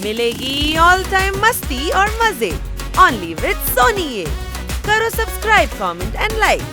मिलेगी all time मस्ती और मजे ओनली विद सोनी ये। करो सब्सक्राइब, कमेंट एंड लाइक।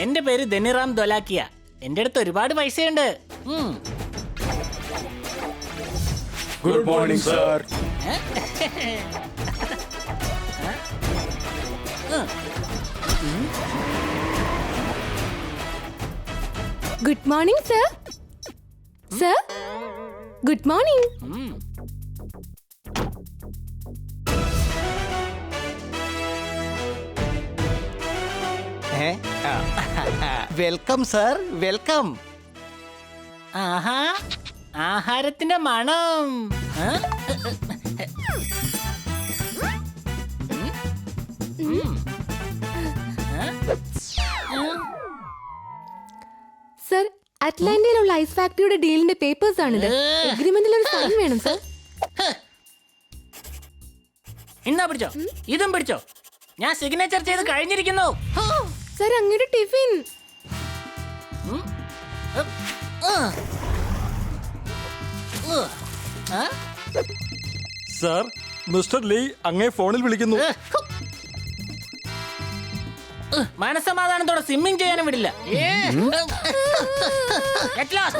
എന്റെ പേര് ധനിറാം ധോലാക്കിയ. എന്റെ അടുത്ത് ഒരുപാട് പൈസയുണ്ട്. Good morning sir. Good morning sir. Sir good morning. Welcome sir, welcome. ആഹാ, ആഹാരത്തിന്റെ മണം. സർ, അറ്റ്ലാന്റയിലുള്ള ഐസ് ഫാക്ടറിയുടെ ഡീലിന്റെ പേപ്പേഴ്സ് ആണിത്. എഗ്രിമെന്റിൽ ഒരു സൈൻ വേണം സർ. ഇന്നാ പിടിച്ചോ, ഇതും പിടിച്ചോ. ഞാൻ സിഗ്നേച്ചർ ചെയ്ത് കഴിഞ്ഞിരിക്കുന്നു. സർ, അങ്ങയുടെ ടിഫിൻ. സർ, മിസ്റ്റർ ലീ അങ്ങേ ഫോണിൽ വിളിക്കുന്നു. മനസ്സമാധാനത്തോടെ സ്വിമ്മിങ് ചെയ്യാനും വിടില്ല. At last.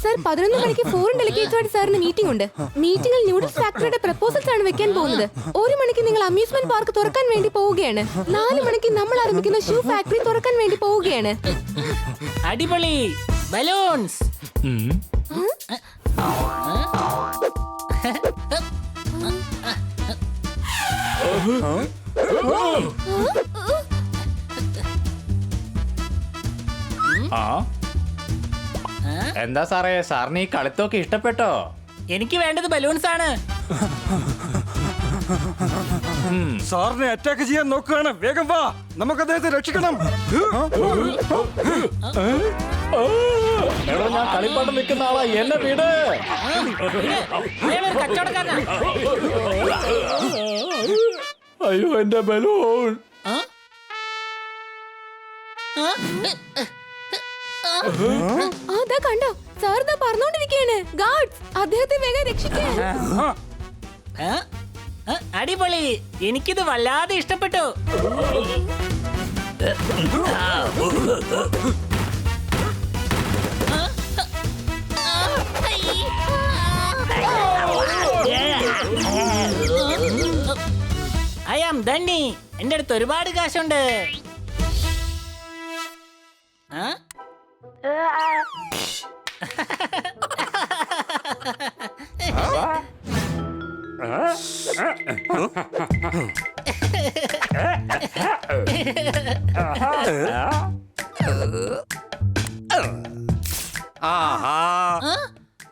സർ, 11 മണിക്ക് ഫോറിൻ ഡെലിഗേറ്റ്സുമായിട്ട് സാറിന് മീറ്റിംഗ് ഉണ്ട്. മീറ്റിംഗിൽ ന്യൂഡിൽസ് ഫാക്ടറിയുടെ പ്രപ്പോസൽസ് ആണ് വെക്കാൻ പോകുന്നത്. 1 മണിക്ക് നിങ്ങൾ അമ്യൂസ്മെന്റ് പാർക്ക് തുറക്കാൻ വേണ്ടി പോവുകയാണ്. 4 മണിക്ക് നമ്മൾ ആരംഭിക്കുന്ന ഷൂ ഫാക്ടറി തുറക്കാൻ വേണ്ടി പോവുകയാണ്. അടിപൊളി ബലൂൺസ്. എന്താ സാറേ, സാറിന് ഈ കളിത്തൊക്കെ ഇഷ്ടപ്പെട്ടോ? എനിക്ക് വേണ്ടത് ബലൂൺസ് ആണ്. സാറിനെ അറ്റാക്ക് ചെയ്യാൻ നോക്കുകയാണ്. വേഗം വാ, നമുക്ക് അദ്ദേഹത്തെ രക്ഷിക്കണം. എടോ, ഞാൻ കളിപ്പാട്ടം നിൽക്കുന്ന ആളാ, എന്നെ വീട്. അയാളൊരു കച്ചവടക്കാരനാ. അയ്യോ, എന്റെ ബലൂൺ. അതാ കണ്ടോ, സാർ ദാ പറഞ്ഞോണ്ടിരിക്കുകയാണ്. ഗാർഡ്സ്, അദ്ദേഹത്തെ വേഗം രക്ഷിക്കാൻ. അടിപൊളി, എനിക്കിത് വല്ലാതെ ഇഷ്ടപ്പെട്ടു. I am Dhani. എന്റെ അടുത്ത് ഒരുപാട് കാശുണ്ട്.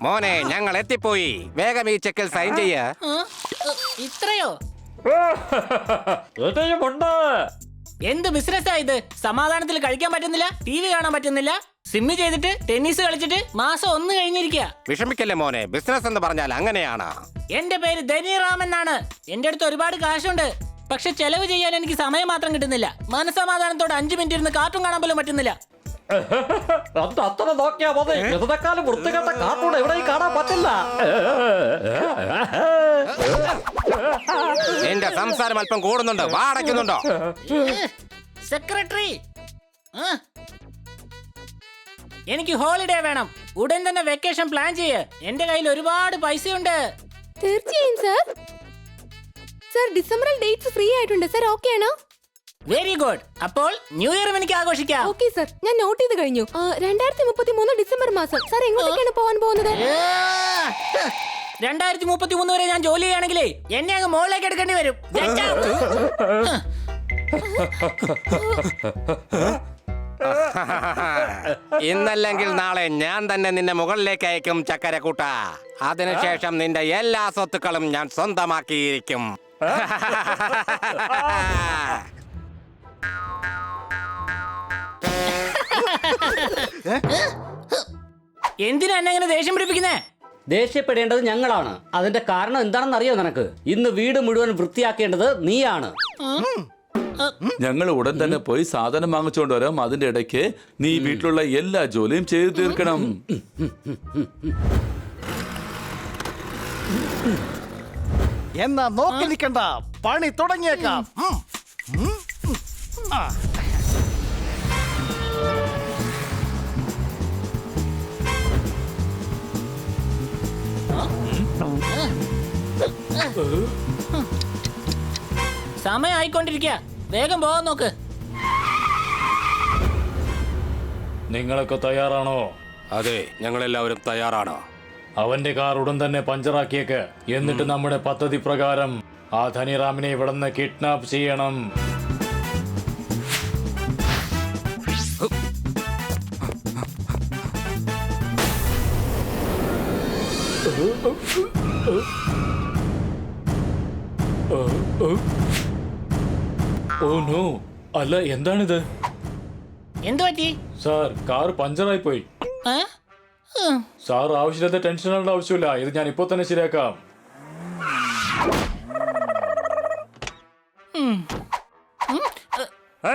മോനെ, ഞങ്ങൾ എത്തിപ്പോയി. വേഗം ഈ ചെക്കിൽ സൈൻ ചെയ്യ. ഇത്രയോ? ഉണ്ട്. എന്ത് ബിസിനസ്സാ ഇത്? സമാധാനത്തിൽ കഴിക്കാൻ പറ്റുന്നില്ല, TV കാണാൻ പറ്റുന്നില്ല, സിമ്മി ചെയ്തിട്ട് ടെന്നീസ് കളിച്ചിട്ട് മാസം 1 കഴിഞ്ഞിരിക്കുക. വിഷമിക്കല്ലേ മോനെ, ബിസിനസ് എന്ന് പറഞ്ഞാൽ അങ്ങനെയാണ്. എന്റെ പേര് ധനിറാം എന്നാണ്. എന്റെ അടുത്ത് ഒരുപാട് കാശുണ്ട്. പക്ഷെ ചെലവ് ചെയ്യാൻ എനിക്ക് സമയം മാത്രം കിട്ടുന്നില്ല. മനസ്സമാധാനത്തോടെ 5 മിനിറ്റ് ഇരുന്ന് കാർട്ടൂൺ കാണാൻ പോലും പറ്റുന്നില്ല. അത്ര നോക്കിയാ മതി. ഇന്നത്തെക്കാലം വൃത്തികെട്ട കാർട്ടൂൺ എവിടെയും കാണാൻ പറ്റില്ല. എന്റെ സംസാരം അല്പം കൂടുന്നുണ്ട്. വാടയ്ക്കുന്നുണ്ടോ? സെക്രട്ടറി, എനിക്ക് ഹോളിഡേ വേണം. ഉടൻ തന്നെ വെക്കേഷൻ പ്ലാൻ ചെയ്യ്. എന്റെ കയ്യിൽ ഒരുപാട് പൈസയുണ്ട്. തീർച്ചയായും സർ. സർ, ഡിസംബറിൽ ഡേറ്റ്സ് ഫ്രീ ആയിട്ടുണ്ട്. സർ, ഓക്കെ ആണോ? Very good. അപ്പോൾ ന്യൂ ഇയർ എനിക്ക് ആഘോഷിക്കാം. ഓക്കെ സർ, ഞാൻ നോട്ട് ചെയ്ത് കഴിഞ്ഞു. 2033 ഡിസംബർ മാസം. സാർ എങ്ങോട്ടേക്കാണ് പോകാൻ പോകുന്നത്? 2033 വരെ ഞാൻ ജോലി ചെയ്യുകയാണെങ്കിലേ എന്നെ അങ്ങ് മുകളിലേക്ക് എടുക്കേണ്ടി വരും. ഇന്നല്ലെങ്കിൽ നാളെ ഞാൻ തന്നെ നിന്നെ മുകളിലേക്ക് അയക്കും ചക്കരക്കൂട്ട. അതിനുശേഷം നിന്റെ എല്ലാ സ്വത്തുക്കളും ഞാൻ സ്വന്തമാക്കിയിരിക്കും. എന്തിനാ എന്നെ ഇങ്ങനെ ദേഷ്യം പിടിപ്പിക്കുന്നേ? ദേഷ്യപ്പെടേണ്ടത് ഞങ്ങളാണ്. അതിന്റെ കാരണം എന്താണെന്ന് അറിയോ നിനക്ക്? ഇന്ന് വീട് മുഴുവൻ വൃത്തിയാക്കേണ്ടത് നീയാണ്. ഞങ്ങൾ ഉടൻ തന്നെ പോയി സാധനം വാങ്ങിച്ചുകൊണ്ട് വരാം. അതിന്റെ ഇടയ്ക്ക് നീ വീട്ടിലുള്ള എല്ലാ ജോലിയും ചെയ്തു തീർക്കണം. എന്നാ നോക്കി നിൽക്കണ്ട, പണി തുടങ്ങിയേക്കാം. സമയം ആയിക്കൊണ്ടിരിക്കുക, വേഗം പോകാൻ നോക്ക്. നിങ്ങളൊക്കെ തയ്യാറാണോ? അതെ, ഞങ്ങളെല്ലാവരും തയ്യാറാണ്. അവന്റെ കാർ ഉടൻ തന്നെ പഞ്ചറാക്കിയേക്ക്. എന്നിട്ട് നമ്മുടെ പദ്ധതി പ്രകാരം ആ ധനിറാമിനെ ഇവിടുന്ന് കിഡ്നാപ്പ് ചെയ്യണം. ഓ നോ, അല്ല എന്താണിത്? എന്തു പറ്റി? സാർ, കാർ പഞ്ചറായി പോയി. സാർ ആവശ്യമില്ലാത്ത ടെൻഷൻ ആവേണ്ട ആവശ്യമില്ല. ഇത് ഞാൻ ഇപ്പൊ തന്നെ ശരിയാക്കാം.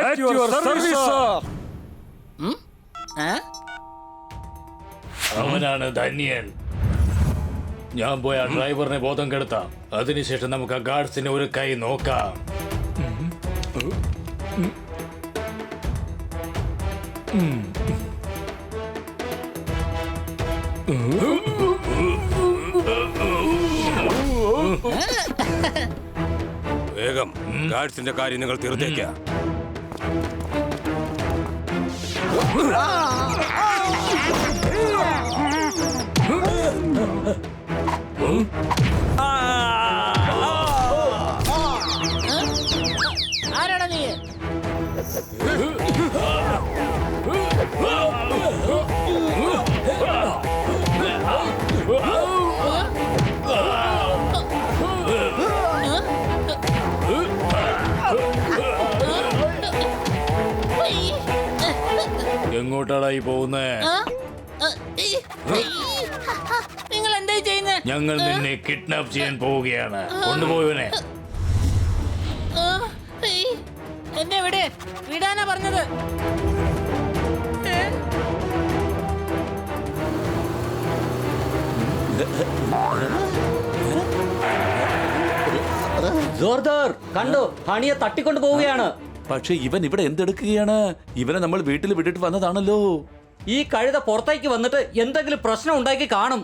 At your service, sir. അവനാണ് ധന്യൻ. ഞാൻ പോയി ആ ഡ്രൈവറിനെ ബോധം കെടുത്താം. അതിനുശേഷം നമുക്ക് ആ ഗാർഡ്സിനെ ഒരു കൈ നോക്കാം. വേഗം ഗാർഡ്സിന്റെ കാര്യം നിങ്ങൾ തീർത്തേക്ക. ആരാടാ നീ? എങ്ങോട്ടാടായി പോകുന്നേ? നിങ്ങൾ എന്താ ചെയ്യുന്നത്? ഞങ്ങൾ നിന്നെ കിഡ്നാപ്പ് ചെയ്യാൻ പോവുകയാണ്. കൊണ്ടുപോയവനെ. എന്നെ വിടാനാ പറഞ്ഞത്. ജോർദാർ കണ്ടോ, ഹണിയെ തട്ടിക്കൊണ്ട് പോവുകയാണ്. പക്ഷെ ഇവൻ ഇവിടെ എന്തെടുക്കുകയാണ്? ഇവനെ നമ്മൾ വീട്ടിൽ വിട്ടിട്ട് വന്നതാണല്ലോ. ഈ കഴുത പുറത്തേക്ക് വന്നിട്ട് എന്തെങ്കിലും പ്രശ്നം ഉണ്ടാക്കി കാണും.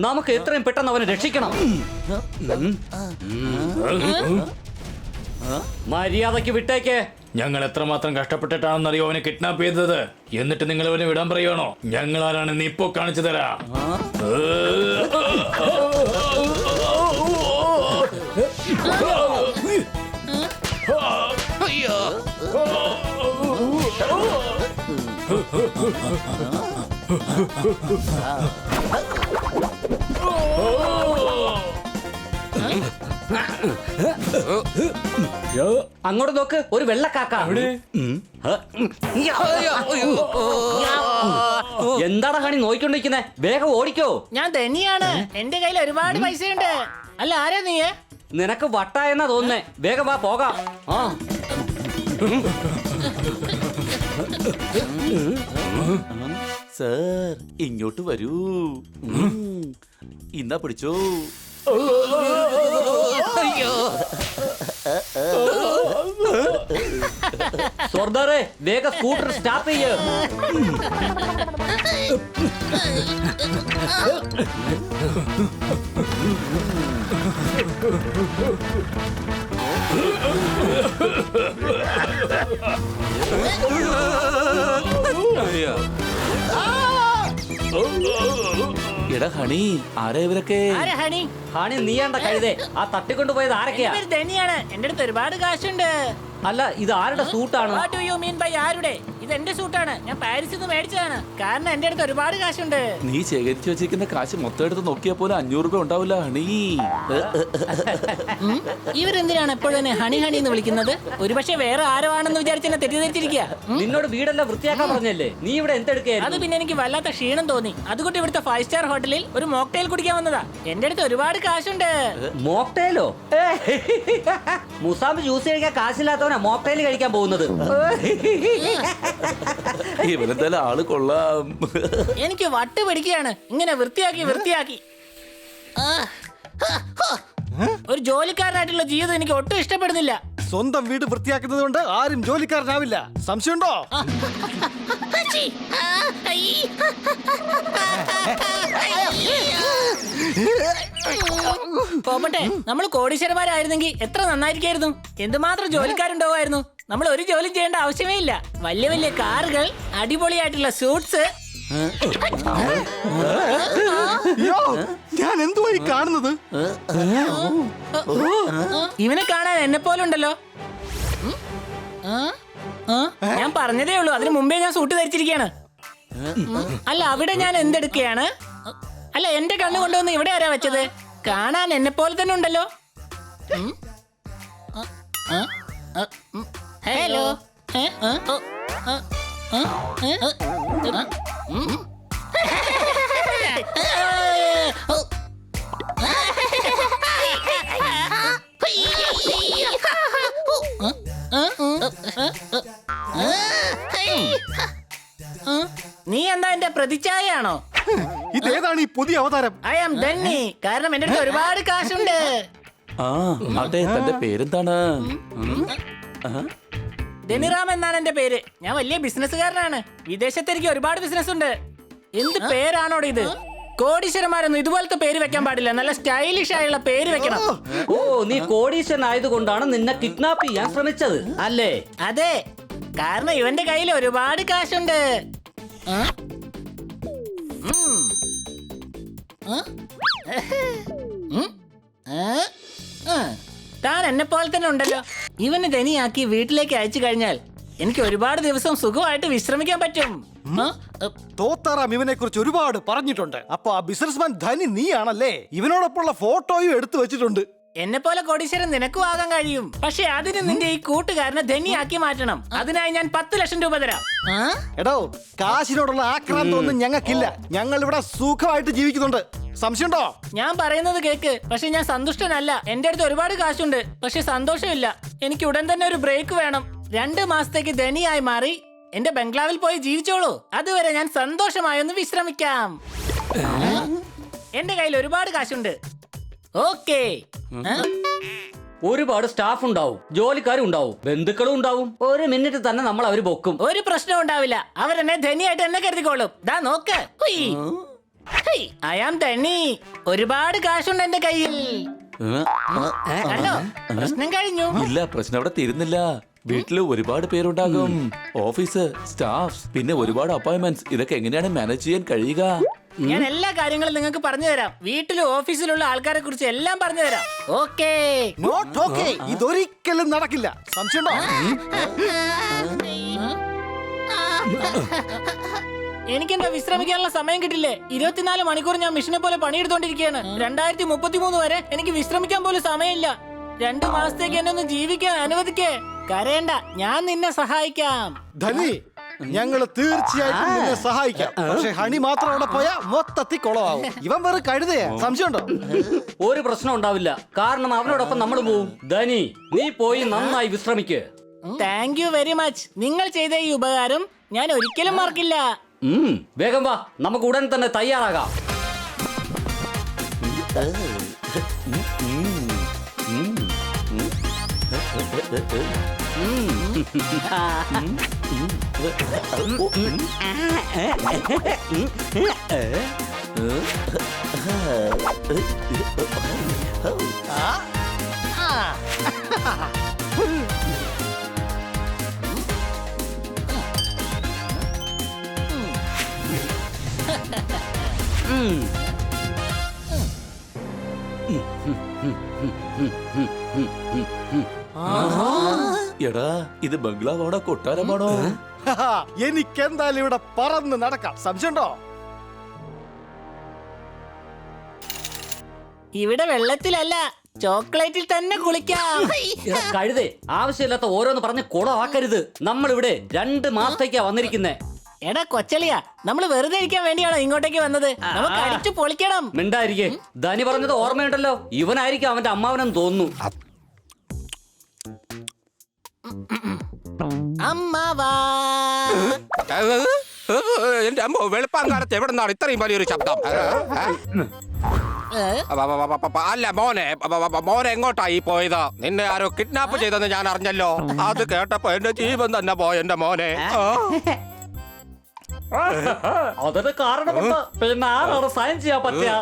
നമുക്ക് എത്രയും പെട്ടെന്ന് അവനെ രക്ഷിക്കണം. മര്യാദക്ക് വിട്ടേക്ക്. ഞങ്ങൾ എത്രമാത്രം കഷ്ടപ്പെട്ടിട്ടാണെന്നറിയോ അവനെ കിഡ്നാപ്പ് ചെയ്തത്? എന്നിട്ട് നിങ്ങൾ അവനെ വിടാൻ പറയുവാണോ? ഞങ്ങൾ ആരാണെന്ന് ഇപ്പോ കാണിച്ചു തരാം. അങ്ങോട്ട് നോക്ക്, ഒരു വെള്ളക്കാക്ക. എന്താണ് ഹണി നോയിക്കൊണ്ടിരിക്കുന്നേ? വേഗം ഓടിക്കോ. ഞാൻ ധനിയാണ്, എന്റെ കയ്യിൽ ഒരുപാട് പൈസയുണ്ട്. അല്ല, ആരാ നീ? നിനക്ക് വട്ടായെന്നാ തോന്നുന്നേ. വേഗം വാ, പോകാം. ആ സർ, ഇങ്ങോട്ട് വരൂ. ഇന്നാ പിടിച്ചോ. സർദാറെ, വേഗം സ്കൂട്ടർ സ്റ്റാർട്ട് ചെയ്യ്. എടാ ഹണി, ആരാ ഇവരൊക്കെ? ആരാ ഹണി? ഹണി നീയാണ്ട കഴുതേ. ആ തട്ടിക്കൊണ്ടുപോയത് ആരൊക്കെയാ? എന്റെ പേര് ധനിയാണ്. എന്റെ അടുത്ത് ഒരുപാട് കാശുണ്ട്. അല്ല, ഇത് ആരുടെ സൂട്ടാണ്? What do you mean by ആരുടെ? ഇത് എന്റെ സൂട്ടാണ്. ഞാൻ പാരീസിൽ നിന്ന് മേടിച്ചതാണ്. കാരണം എന്റെ അടുത്ത് ഒരുപാട് കാശുണ്ട്. നീ ശേഖരിച്ചു വെച്ചിരിക്കുന്ന കാശ് മൊത്തം എടുത്ത് നോക്കിയാൽ പോലും 500 രൂപ ഉണ്ടാവില്ല ഹണി. ഇവരെന്തിനാണ് എപ്പോഴും എന്നെ ഹണി ഹണി എന്ന് വിളിക്കുന്നത്? ഒരുപക്ഷെ വേറെ ആരോ ആണെന്ന് വിചാരിച്ച് എന്നെ തെറ്റിദ്ധരിച്ചിരിക്കുക. നിന്നോട് വീടെല്ലാം വൃത്തിയാക്കാൻ പറഞ്ഞല്ലേ? നീ ഇവിടെ അത് എന്തെടുക്കായിരുന്നു? പിന്നെ എനിക്ക് വല്ലാത്ത ക്ഷീണം തോന്നി. അതുകൊണ്ട് ഇവിടുത്തെ 5 സ്റ്റാർ ഹോട്ടലിൽ ഒരു മോക്ടെയിൽ കുടിക്കാൻ വന്നതാ. എന്റെ അടുത്ത് ഒരുപാട് കാശുണ്ട്. മോക്ടെയിലോ? മുസാമ്പ് ജ്യൂസ് കഴിക്കാൻ കാശില്ലാത്തവനാ മോക്ടെയിൽ കഴിക്കാൻ പോകുന്നത്. ഇവരെന്തായാലും ആള് കൊള്ളാം. എനിക്ക് വട്ട് പിടിക്കുകയാണ് ഇങ്ങനെ വൃത്തിയാക്കി. ഒരു ജോലിക്കാരനായിട്ടുള്ള ജീവിതം എനിക്ക് ഒട്ടും ഇഷ്ടപ്പെടുന്നില്ല. സ്വന്തം വീട് വൃത്തിയാക്കുന്നത് കൊണ്ട് ആരും ജോലിക്കാരനാവില്ല. സംശയമുണ്ടോ? പോപട്ടെ, നമ്മൾ കോടീശ്വരന്മാരായിരുന്നെങ്കിൽ എത്ര നന്നായിരിക്കായിരുന്നു. എന്തുമാത്രം ജോലിക്കാരുണ്ടാവുമായിരുന്നു. നമ്മൾ ഒരു ജോലി ചെയ്യേണ്ട ആവശ്യമേ ഇല്ല. വലിയ വലിയ കാറുകൾ, അടിപൊളിയായിട്ടുള്ള സൂട്ട്സ്. ഞാൻ എന്തുവായി കാണുന്നത്? ഇവനെ കാണാൻ എന്നെ പോലെ ഉണ്ടല്ലോ. ഞാൻ പറഞ്ഞതേ ഉള്ളൂ, അതിന് മുമ്പേ ഞാൻ സൂട്ട് ധരിച്ചിരിക്കുകയാണ്. അല്ല, അവിടെ ഞാൻ എന്തെടുക്കുകയാണ്? അല്ല, എന്റെ കണ്ണു കൊണ്ടുവന്ന് ഇവിടെ ആരാ വെച്ചത്? കാണാൻ എന്നെ പോലെ തന്നെ ഉണ്ടല്ലോ. ഹലോ. നീ എന്താ എന്റെ പ്രതിച്ഛായയാണോ? ഇതേതാണ് ഈ പുതിയ അവതാരം? I am Dhani. കാരണം എന്റെ അടുത്ത് ഒരുപാട് കാശുണ്ട്. അതെ, തന്റെ പേരെന്താണ്? ധനിറാം എന്നാണ് എന്റെ പേര്. ഞാൻ വലിയ ബിസിനസ്സുകാരനാണ്. വിദേശത്ത് എനിക്ക് ഒരുപാട് ബിസിനസ് ഉണ്ട്. എന്ത് പേരാണോ ഇത്? കോടീശ്വരന്മാരൊന്നും ഇതുപോലത്തെ പേര് വെക്കാൻ പാടില്ല. നല്ല സ്റ്റൈലിഷ് ആയുള്ള പേര് വെക്കണം. ഓ, നീ കോടീശ്വരൻ ആയതുകൊണ്ടാണ് നിന്നെ കിഡ്നാപ്പ് ചെയ്യാൻ ശ്രമിച്ചത് അല്ലേ? അതെ, കാരണം ഇവന്റെ കയ്യിൽ ഒരുപാട് കാശുണ്ട്. താൻ എന്നെ പോലെ തന്നെ ഉണ്ടല്ലോ. ഇവനെ ധനിയാക്കി വീട്ടിലേക്ക് അയച്ചു കഴിഞ്ഞാൽ എനിക്ക് ഒരുപാട് ദിവസം സുഖമായിട്ട് വിശ്രമിക്കാൻ പറ്റും. തോത്താറാം ഇവനെ കുറിച്ച് ഒരുപാട് പറഞ്ഞിട്ടുണ്ട്. അപ്പൊ ആ ബിസിനസ്മാൻ ധനി നീയാണല്ലേ? ഇവനോടൊപ്പമുള്ള ഫോട്ടോയും എടുത്തു വെച്ചിട്ടുണ്ട്. എന്നെ പോലെ കോടീശ്വരൻ നിനക്കും ആകാൻ കഴിയും. പക്ഷെ അതിന് നിന്റെ ഈ കൂട്ടുകാരനെ ധനിയാക്കി മാറ്റണം. അതിനായി ഞാൻ 10 ലക്ഷം രൂപ തരാം. എടോ, കാശിനോടുള്ള ആക്രാന്തമൊന്നും ഞങ്ങൾക്കില്ല. ഞങ്ങൾ ഇവിടെ സുഖമായിട്ട് ജീവിക്കുന്നുണ്ട്. സംശയമുണ്ടോ? ഞാൻ പറയുന്നത് കേക്ക്. പക്ഷെ ഞാൻ സന്തുഷ്ടനല്ല. എന്റെ അടുത്ത് ഒരുപാട് കാശുണ്ട്, പക്ഷെ സന്തോഷമില്ല. എനിക്ക് ഉടൻ തന്നെ ഒരു ബ്രേക്ക് വേണം. 2 മാസത്തേക്ക് ധനിയായി മാറി എന്റെ ബംഗ്ലാവിൽ പോയി ജീവിച്ചോളൂ. അതുവരെ ഞാൻ സന്തോഷമായി ഒന്ന് വിശ്രമിക്കാം. എന്റെ കയ്യിൽ ഒരുപാട് കാശുണ്ട്. ഓക്കേ. ഒരുപാട് സ്റ്റാഫ് ഉണ്ടാവും, ജോലിക്കാരും ഉണ്ടാവും, ബന്ധുക്കളും ഉണ്ടാവും. 1 മിനിറ്റ് തന്നെ നമ്മൾ അവര് പൊക്കും. ഒരു പ്രശ്നം ഉണ്ടാവില്ല. അവരെന്നെ ധനിയായിട്ട് എന്നെ കരുതിക്കോളും. ദാ നോക്ക്. I am Dhani. ഒരുപാട് കാശുണ്ട് എന്റെ കയ്യിൽ. കണ്ടോ? പ്രശ്നം കഴിഞ്ഞു. ഇല്ല, പ്രശ്നം അവിടെ തീരുന്നില്ല. വീട്ടില് ഒരുപാട് പേരുണ്ടാകും. ഓഫീസ്, സ്റ്റാഫ്, പിന്നെ ഒരുപാട് അപ്പോയിന്റ്മെന്റ്സ്. ഇതൊക്കെ എങ്ങനെയാണ് മാനേജ് ചെയ്യാൻ കഴിയുക? ഞാൻ എല്ലാ കാര്യങ്ങളും നിങ്ങൾക്ക് പറഞ്ഞു തരാം. വീട്ടിലും ഓഫീസിലുള്ള ആൾക്കാരെ കുറിച്ച് എല്ലാം പറഞ്ഞു തരാം. ഓക്കേ? Not okay. ഇതൊരിക്കലും നടക്കില്ല. സംശയമുണ്ടോ? എനിക്കെന്താ വിശ്രമിക്കാനുള്ള സമയം കിട്ടില്ലേ? 24 മണിക്കൂർ ഞാൻ മിഷനെ പോലെ പണിയെടുത്തോണ്ടിരിക്കുകയാണ്. 2033 വരെ എനിക്ക് വിശ്രമിക്കാൻ പോലും സമയമില്ല. 2 മാസത്തേക്ക് എന്നെ ഒന്ന് ജീവിക്കാൻ അനുവദിക്കേ. കരയണ്ട, ഞാൻ നിന്നെ സഹായിക്കാം. ധനി, ഞങ്ങൾ തീർച്ചയായിട്ടും നിന്നെ സഹായിക്കാം. പക്ഷെ ഹണി മാത്രം അവിടെ പോയാ മൊത്തത്തിൽ കുളമാവും. ഇവൻ വേറെ കഴുതയാ. സംശയമുണ്ടോ? ഒരു പ്രശ്നം ഉണ്ടാവില്ല, കാരണം അവനോടൊപ്പം നമ്മൾ പോവും. ധനി, നീ പോയി നന്നായി വിശ്രമിക്ക്. Thank you very much. നിങ്ങൾ ചെയ്ത ഈ ഉപകാരം ഞാൻ ഒരിക്കലും മറക്കില്ല. വേഗം വാ, നമുക്ക് ഉടൻ തന്നെ തയ്യാറാകാം. എടാ ഇത് ബംഗ്ലാവാണോ കൊട്ടാരമാണോ? എനിക്കെന്തായാലും ഇവിടെ പറന്ന് നടക്കാം. സംശയമുണ്ടോ? ഇവിടെ വെള്ളത്തിലല്ല, ചോക്ലേറ്റിൽ തന്നെ കുളിക്കാം. കഴുതേ, ആവശ്യമില്ലാത്ത ഓരോന്ന് പറഞ്ഞ് കുളമാക്കരുത്. നമ്മളിവിടെ 2 മാസത്തേക്കാ വന്നിരിക്കുന്നേ. എടാ കൊച്ചളിയാ, നമ്മൾ വെറുതെ ഇരിക്കാൻ വേണ്ടിയാണോ ഇങ്ങോട്ടേക്ക് വന്നത്? നമുക്ക് അടിച്ചു പൊളിക്കണം. മിണ്ടായിരിക്കേ. ധനി പറഞ്ഞത് ഓർമ്മയുണ്ടല്ലോ, ഇവനായിരിക്കും അവന്റെ അമ്മാവനെന്ന് തോന്നുന്നു. അമ്മാവാ, എന്റെ അമ്മ വെളുപ്പാങ്കാലത്ത് എവിടെ നിന്നാണ് ഇത്രയും വലിയൊരു ശബ്ദം? അല്ല മോനെ, മോനെ എങ്ങോട്ടായി പോയത്? നിന്നെ ആരോ കിഡ്നാപ്പ് ചെയ്തെന്ന് ഞാൻ അറിഞ്ഞല്ലോ. അത് കേട്ടപ്പോ എന്റെ ജീവൻ തന്നെ പോയ എന്റെ മോനെ. അതിന് കാരണമുണ്ട്. പിന്നെ ആരാണ് സൈൻ ചെയ്യാൻ പറ്റുക?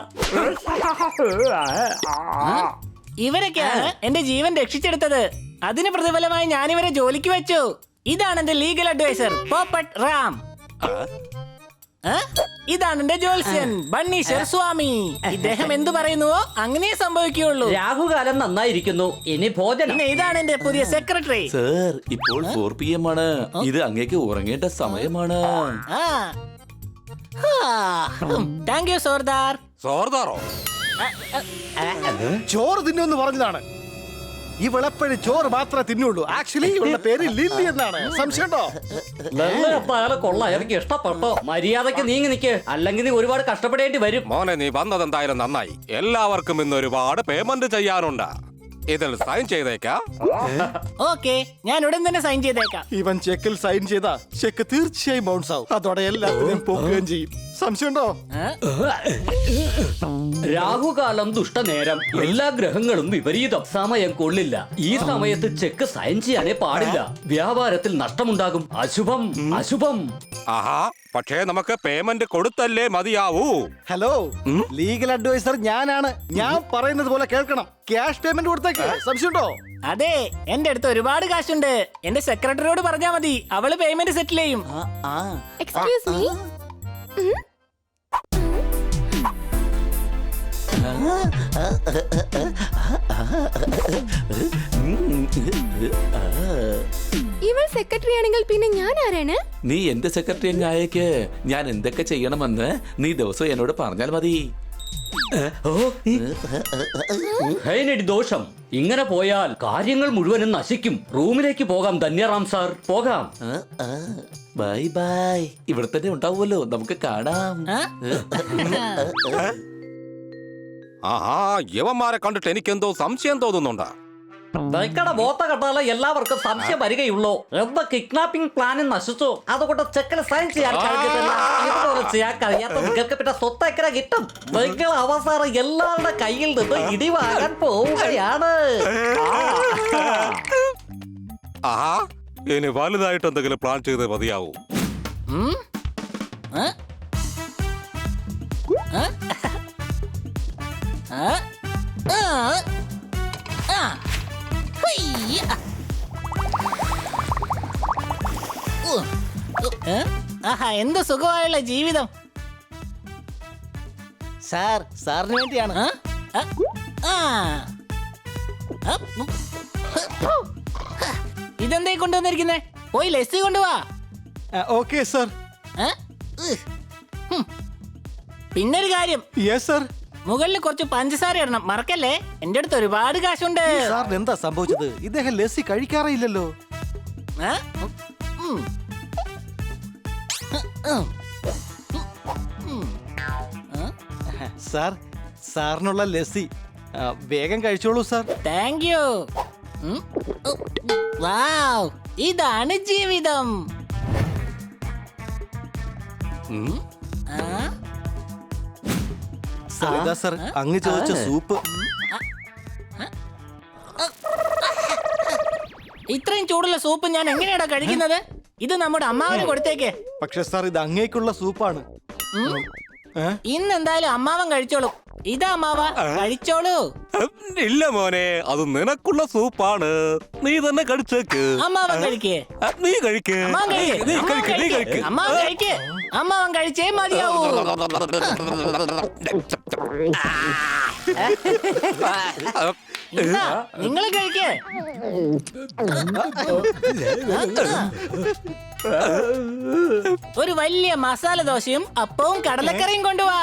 ഇവരൊക്കെയാണ് എന്റെ ജീവൻ രക്ഷിച്ചെടുത്തത്. അതിന് പ്രതിഫലമായി ഞാനിവരെ ജോലിക്ക് വെച്ചു. ഇതാണ് എന്റെ ലീഗൽ അഡ്വൈസർ പോപ്പട്ട് റാം. ഇതാണ് എന്റെ ജോത്സ്യൻ ബണ്ണീശ്വർ സ്വാമി. ഇദ്ദേഹം എന്തു പറയുന്നുവോ അങ്ങനെ സംഭവിക്കുകയുള്ളൂ. രാഹുകാലം നന്നായിരിക്കുന്നു. ഇനി ഭോജനം. പിന്നെ ഇതാണ് എന്റെ പുതിയ സെക്രട്ടറി. സർ, ഇപ്പോൾ 4 PM ആണ്. ഇത് അങ്ങേക്ക് ഉറങ്ങേണ്ട സമയമാണ്. Thank you Zordar. സോർദാറോ? ചോറ് തിന്നുമെന്ന് പറഞ്ഞതാണ്. ഈ വിളപ്പഴി ചോറ് മാത്രമേ തിന്നുള്ളൂ. ആക്ച്വലി ഇവളുടെ പേര് ലില്ലി എന്നാണ്. സംശയമുണ്ടോ? കൊള്ളാം, എനിക്ക് ഇഷ്ടപ്പെട്ടോ. മര്യാദക്ക് നീങ്ങി നിക്ക്, അല്ലെങ്കിൽ നീ ഒരുപാട് കഷ്ടപ്പെടേണ്ടി വരും. മോനെ, നീ വന്നത് എന്തായാലും നന്നായി. എല്ലാവർക്കും ഇന്ന് ഒരുപാട് പേയ്മെന്റ് ചെയ്യാനുണ്ട്. ഇതിൽ സൈൻ ചെയ്തേക്കാം. ഓക്കെ, ഞാൻ ഉടൻ തന്നെ സൈൻ ചെയ്തേക്കാം. ഇവൻ ചെക്കിൽ സൈൻ ചെയ്താ ചെക്ക് തീർച്ചയായും ബൗൺസ് ആവും. അതോടെ എല്ലാത്തിനെയും പോക്കുകയും ചെയ്യും. സംശയമുണ്ടോ? രാഹുകാലം ദുഷ്ടനേരം, എല്ലാ ഗ്രഹങ്ങളും വിപരീതം. സമയം കൊള്ളില്ല. ഈ സമയത്ത് ചെക്ക് സൈൻ ചെയ്യാനേ പാടില്ല. വ്യാപാരത്തിൽ നഷ്ടമുണ്ടാകും. അശുഭം, അശുഭം. ആഹാ, പക്ഷേ നമുക്ക് പേയ്മെന്റ് കൊടുത്തല്ലേ മതിയാവൂ. ഹലോ, ലീഗൽ അഡ്വൈസർ ഞാനാണ്. ഞാൻ പറയുന്നത് പോലെ കേൾക്കണം. ക്യാഷ് പേയ്മെന്റ് കൊടുത്തേക്ക്. സംശയമുണ്ടോ? അതെ, എന്റെ അടുത്ത് ഒരുപാട് കാശുണ്ട്. എന്റെ സെക്രട്ടറിയോട് പറഞ്ഞാ മതി, അവള് പേയ്മെന്റ് സെറ്റിൽ ചെയ്യും. Excuse me. ഇവൾ സെക്രട്ടറി ആണെങ്കിൽ പിന്നെ ഞാൻ ആരാണ്? നീ എന്റെ സെക്രട്ടറി അങ്ങ് അയക്ക്. ഞാൻ എന്തൊക്കെ ചെയ്യണമെന്ന് നീ ദിവസം എന്നോട് പറഞ്ഞാൽ മതി. ഹൈനടി ദോഷം. ഇങ്ങനെ പോയാൽ കാര്യങ്ങൾ മുഴുവനും നശിക്കും. റൂമിലേക്ക് പോകാം ധന്യറാം സാർ, പോകാം. Bye bye. ഇവിടെ തന്നെ ഉണ്ടാവുമല്ലോ, നമുക്ക് കാണാം. ആഹാ, യവന്മാരെ കണ്ടിട്ട് എനിക്കെന്തോ സംശയം തോന്നുന്നുണ്ട്. ബൈക്കട ബോത്ത കണ്ടാലേ എല്ലാവർക്കും സംശയം വരികയുള്ളൂ. എന്താ കിഡ്നാപ്പിംഗ് പ്ലാൻ നശിച്ചു. അതുകൊണ്ട് ചെക്കിൽ സൈൻ ചെയ്യാൻ കഴിഞ്ഞിട്ടില്ല. ഇതുപോലെ ചെയ്യാൻ കഴിയാത്ത നിങ്ങൾക്ക് പിന്നെ സ്വത്ത് എങ്ങനെ കിട്ടും? ബൈക്കുകൾ അവസാനം എല്ലാവരുടെ കയ്യിൽ നിന്ന് ഇടിവാങ്ങാൻ പോവുകയാണ്. ആഹാ, ഇനി വലുതായിട്ട് എന്തെങ്കിലും പ്ലാൻ ചെയ്ത് മതിയാവൂ. ആഹാ, എന്ത് സുഖമായുള്ള ജീവിതം. സാറിന് വേണ്ടിയാണ്. ഇതെന്തേ കൊണ്ടുവന്നിരിക്കുന്നേ? പോയി ലസ്സി കൊണ്ടുവാ. Okay sir. പിന്നൊരു കാര്യം, യെസ് സർ. മുകളിൽ കുറച്ച് പഞ്ചസാര ഇടണം, മറക്കല്ലേ. എന്റെ അടുത്ത് ഒരുപാട് കാശുണ്ട്. സാറിന് എന്താ സംഭവിച്ചത്? ഇദ്ദേഹം ലസ്സി കഴിക്കാറില്ലല്ലോ. സാർ, സാറിനുള്ള ലസ്സി വേഗം കഴിച്ചോളൂ സാർ. Thank you. വാവ്, ഇതാണ് ജീവിതം. സരിത സർ, അങ്ങ് ചോദിച്ച സൂപ്പ്. ഇത്രയും ചൂടുള്ള സൂപ്പ് ഞാൻ എങ്ങനെയാടാ കഴിക്കുന്നത്? ഇത് നമ്മുടെ അമ്മാവന് കൊടുത്തേക്ക്. പക്ഷെ സാർ, ഇത് അങ്ങേക്കുള്ള സൂപ്പാണ്. ഇന്ന് എന്തായാലും അമ്മാവൻ കഴിച്ചോളൂ. ഇതാ അമ്മാവ, കഴിച്ചോളൂ. ഇല്ല മോനെ, അത് നിനക്കുള്ള സൂപ്പാണ്. നീ തന്നെ കഴിച്ചേക്ക്. അമ്മാവൻ കഴിക്കേ. നീ കഴിക്ക്. അമ്മാവൻ കഴിക്കേ. നീ കഴിക്ക്. അമ്മാവൻ കഴിക്കേ. അമ്മാവൻ കഴിച്ചേ മതിയാവൂ. നിങ്ങൾ കഴിക്കേ. ഒരു വലിയ മസാല ദോശയും അപ്പവും കടലക്കറിയും കൊണ്ടുവാ.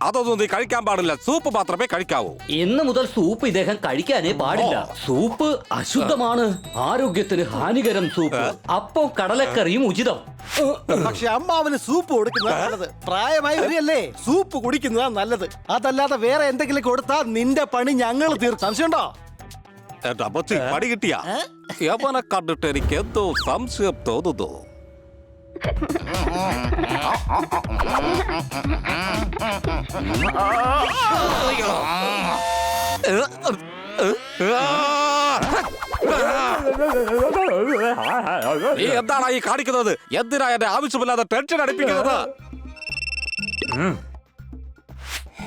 അതൊന്നും നീ കഴിക്കാൻ പാടില്ല, സൂപ്പ് മാത്രമേ കഴിക്കാവൂ. ഇന്ന് മുതൽ സൂപ്പ് ഇദ്ദേഹം കഴിക്കാനേ പാടില്ല. സൂപ്പ് അശുദ്ധമാണ്, ആരോഗ്യത്തിന് ഹാനികരം. സൂപ്പ് അപ്പം കടലക്കറിയും ഉചിതം. പക്ഷെ അമ്മാവന് സൂപ്പ് കൊടുക്കുന്നതാ നല്ലത്. പ്രായമായി വരികയല്ലേ, സൂപ്പ് കുടിക്കുന്നതാ നല്ലത്. അതല്ലാതെ വേറെ എന്തെങ്കിലും കൊടുത്താ നിന്റെ പണി ഞങ്ങൾ തീർക്കും. സംശയമുണ്ടോ? എന്റെ അമ്മച്ചി പണി കിട്ടിയ യവനെ കണ്ടിട്ട് എനിക്ക് എന്തോ സംശയം തോന്നുന്നു. നീ എന്താണ് ഈ കാണിക്കുന്നത്? എന്തിനാ എന്നെ ആവശ്യമില്ലാതെ ടെൻഷൻ അടിപ്പിക്കുന്നത്?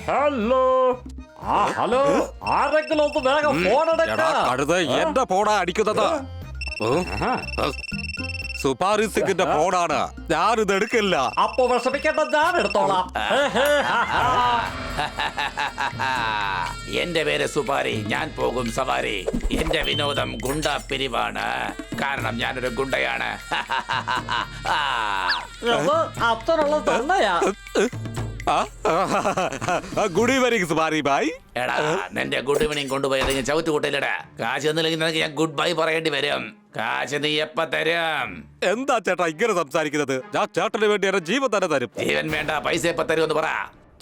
ഹലോ ഹലോ, ആരെങ്കിലും ഒന്ന് വേഗം ഫോൺ എടാ കഴുത, എന്റെ ഫോണാ അടിക്കുന്നത്. സുപാരി സിംഗിന്റെ ഫോണാണ്, ഞാനിത് എടുക്കില്ല. അപ്പൊ വിഷമിക്കേണ്ട, ഞാൻ എടുത്തോളാം. എന്റെ പേര് സുപാരി, ഞാൻ പോകും സവാരി. എന്റെ വിനോദം ഗുണ്ട പിരിവാണ്, കാരണം ഞാനൊരു ഗുണ്ടയാണ്. അത്രയുള്ള തന്നെയാ. Good evening Supari Bhai. എടാ, നിന്റെ ഗുഡ് ഈവനിങ് കൊണ്ടുപോയി ഏതെങ്കിലും ചവിറ്റ് കൂട്ടില്ലടാ. കാശ് ഒന്നില്ലെങ്കിൽ നിനക്ക് ഞാൻ ഗുഡ് ബൈ പറയേണ്ടി വരും. കാശ് നീ എപ്പ തരും? എന്താ ചേട്ടാ ഇങ്ങനെ സംസാരിക്കുന്നത്? ഞാൻ ചേട്ടന് വേണ്ടി എന്റെ ജീവൻ തന്നെ തരും. ജീവൻ വേണ്ട, പൈസ എപ്പ തരുമെന്ന് പറ.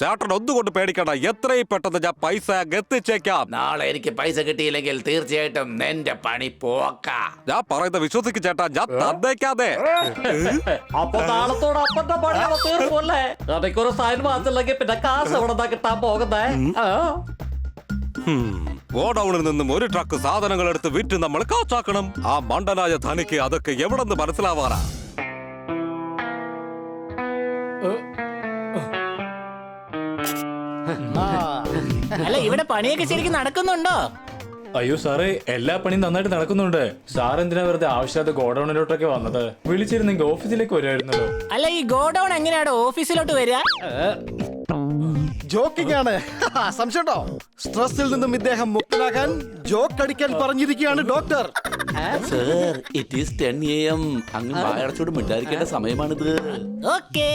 ചേട്ടൻ ഒന്നുകൊണ്ട് പേടിക്കണ്ട, എത്രയും പെട്ടെന്ന് ഞാൻ പൈസ എത്തിച്ചേക്കാം. നാളെ എനിക്ക് പൈസ കിട്ടിയില്ലെങ്കിൽ തീർച്ചയായിട്ടും നിന്റെ പണി പോക്ക. ഞാൻ പറയുന്നത് വിശ്വസിക്കും ചേട്ടാ, ഞാൻ തന്നേക്കാതെ. അപ്പൊ നാളത്തോടെ അപ്പന്റെ പണിയൊക്കെ തീർക്കുമല്ലേ? എനിക്കൊരു സൈൻ മാത്രമില്ലെങ്കിൽ പിന്നെ കാശ് എവിടെ കിട്ടാൻ പോകുന്നേ? ഗോഡൌണിൽ നിന്നും ഒരു ട്രക്ക് സാധനങ്ങൾ എടുത്ത് വിറ്റ് നമ്മൾ കാച്ചാക്കണം. ആ മണ്ടനായ ധനിക്ക് അതൊക്കെ എവിടെന്ന് മനസ്സിലാവാറാ? അല്ല, ഇവിടെ പണിയൊക്കെ ശരിക്കും നടക്കുന്നുണ്ടോ? അയ്യോ സാറേ, എല്ലാ പണിയും നന്നായിട്ട് നടക്കുന്നുണ്ട്. സാർ എന്തിനാ വെറുതെ ആവശ്യമില്ലാത്ത ഗോഡൌണിലോട്ടൊക്കെ വന്നത്? വിളിച്ചിരുന്നെങ്കിൽ ഓഫീസിലേക്ക് വരുമായിരുന്നല്ലോ. അല്ല, ഈ ഗോഡൌൺ എങ്ങനെയാണോ ഓഫീസിലോട്ട് വരിക? ജോക്കിംഗ് ആണ്. സംശയമുണ്ടോ? സ്ട്രെസ്സിൽ നിന്നും ഇദ്ദേഹം മുക്തനാകാൻ ജോക്ക് അടിക്കാൻ പറഞ്ഞിരിക്കുകയാണ് doctor. Sir, it is 10 AM. അങ്ങ് വായടച്ചോട് മിണ്ടായിരിക്കേണ്ട സമയമാണിത്. ഓക്കേ.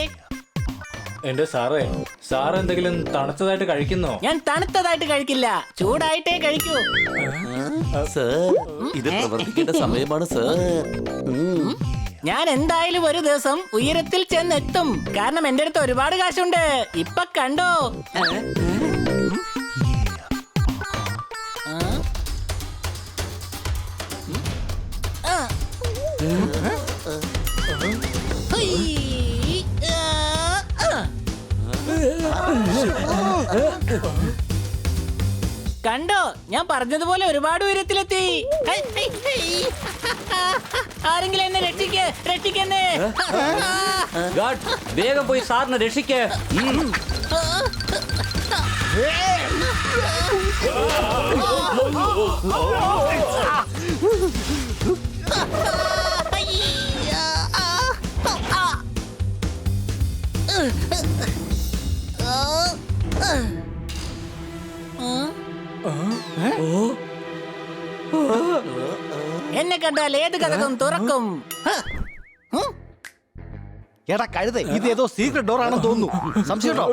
എന്റെ സാറേ, സാർ എന്തെങ്കിലും തണുത്തതായിട്ട് കഴിക്കുന്നോ? ഞാൻ തണുത്തതായിട്ട് കഴിക്കില്ല, ചൂടായിട്ടേ കഴിക്കൂ. സർ, ഇത് പ്രവർത്തിക്കേണ്ട സമയമാണ് സർ. ഞാൻ എന്തായാലും ഒരു ദിവസം ഉയരത്തിൽ ചെന്നെത്തും, കാരണം എന്റെ അടുത്ത് ഒരുപാട് കാശുണ്ട്. ഇപ്പൊ കണ്ടോ? കണ്ടോ, ഞാൻ പറഞ്ഞതുപോലെ ഒരുപാട് ഉയരത്തിലെത്തി. ആരെങ്കിലും എന്നെ രക്ഷിക്കേ. വേഗം പോയി സാറിനെ രക്ഷിക്കേ. എന്നെ കണ്ടാൽ ഏത് കഥകം തുറക്കും. എടാ കഴുതേ, ഇത് ഏതോ സീക്രട്ട് ഡോർ ആണെന്ന് തോന്നുന്നു. സംശയമുണ്ടോ?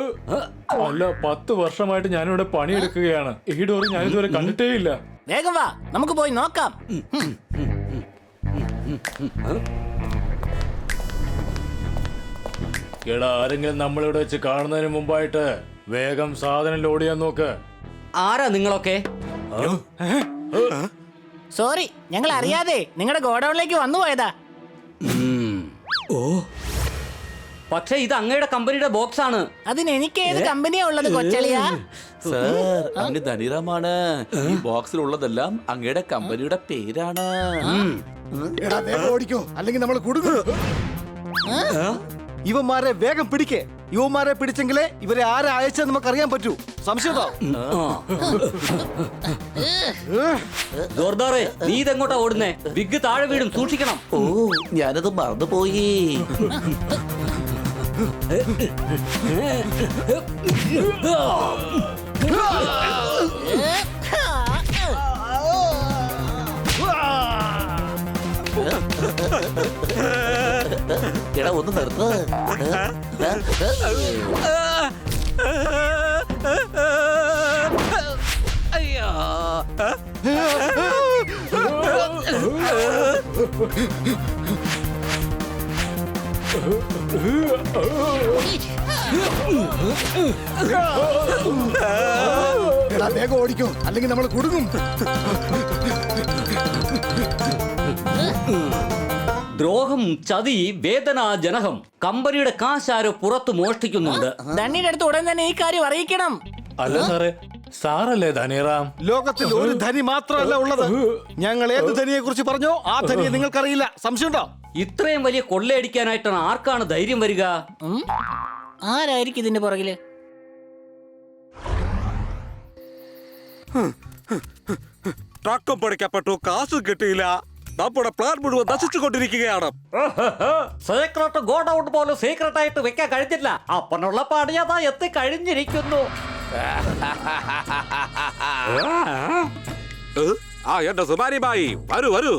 അല്ല, 10 വർഷമായിട്ട് ഞാനിവിടെ പണിയെടുക്കുകയാണ്. ഈ ഡോർ ഞാൻ ഇതുവരെ കണ്ടിട്ടേ ഇല്ല. വേഗം വാ, നമുക്ക് പോയി നോക്കാം. എടാ, ആരെങ്കിലും നമ്മളിവിടെ വെച്ച് കാണുന്നതിന് മുമ്പായിട്ട് വേഗം സാധനം ലോഡ് ചെയ്യാൻ നോക്ക്. ആരാ നിങ്ങളൊക്കെ? സോറി, ഞങ്ങൾ അറിയാതെ നിങ്ങളുടെ ഗോഡൌണിലേക്ക് വന്നു പോയതാ. പക്ഷെ ഇത് അങ്ങയുടെ കമ്പനിയുടെ ബോക്സ് ആണ്. അതിന് എനിക്ക് ഏത് കമ്പനിയാ ഉള്ളത് കൊച്ചളിയാ? സർ, അങ്ങ് ധനിറാമാണ്. ഈ ബോക്സിലുള്ളതെല്ലാം അങ്ങയുടെ കമ്പനിയുടെ പേരാണ്. എടാ വേഗം ഓടിക്കോ, അല്ലെങ്കിൽ നമ്മൾ കുടുങ്ങും. ഇവന്മാരെ വേഗം പിടിക്കേ. യുവമാരെ പിടിച്ചെങ്കിലേ ഇവരെ ആരെ അയച്ചെന്ന് നമുക്ക് അറിയാൻ പറ്റൂ. സംശയമുണ്ടോ? ജോർദാറെ, നീ ഇതെങ്ങോട്ടാ ഓടുന്നേ? വിഗ് താഴെ വീടും, സൂക്ഷിക്കണം. ഓ, ഞാനത് മറന്നുപോയി. എടാ ഒന്ന് നിർത്ത്. അയ്യോ എടാ വേഗം ഓടിക്കോ, അല്ലെങ്കിൽ നമ്മൾ കുടുങ്ങും. ദ്രോഹം, ചതി, വേദനാജനകം. കമ്പനിയുടെ കാശാരോ പുറത്ത് മോഷ്ടിക്കുന്നുണ്ട്. ധനിയുടെ അടുത്ത് ഉടൻ തന്നെ ഈ കാര്യം അറിയിക്കണം. അല്ല സാറേ, സാറല്ലേ ധനിറാം? ലോകത്തിൽ ഒരു ധനി മാത്രമല്ല ഉള്ളത്. ഞങ്ങൾ ഏത് ധനിയെ കുറിച്ച് പറഞ്ഞോ ആ ധനിയെ നിങ്ങൾക്കറിയില്ല. സംശയമുണ്ടോ? ഇത്രയും വലിയ കൊള്ളയടിക്കാനായിട്ടാണ് ആർക്കാണ് ധൈര്യം വരിക? ആരായിരിക്കും ഇതിന്റെ പുറകില്? ട്രക്കും പിടിക്കപ്പെട്ടു, കാശും കിട്ടിയില്ല. നമ്മുടെ പ്ലാൻ മുഴുവൻ നശിച്ചുകൊണ്ടിരിക്കുകയാണ്. സീക്രട്ട് ഗോഡൌൺ പോലും സീക്രട്ട് ആയിട്ട് വെക്കാൻ കഴിഞ്ഞില്ല. അപ്പനുള്ള പണിയതാ എത്തി കഴിഞ്ഞിരിക്കുന്നു. ആ എന്റെ സുമാരിബായി, വരൂ വരൂ.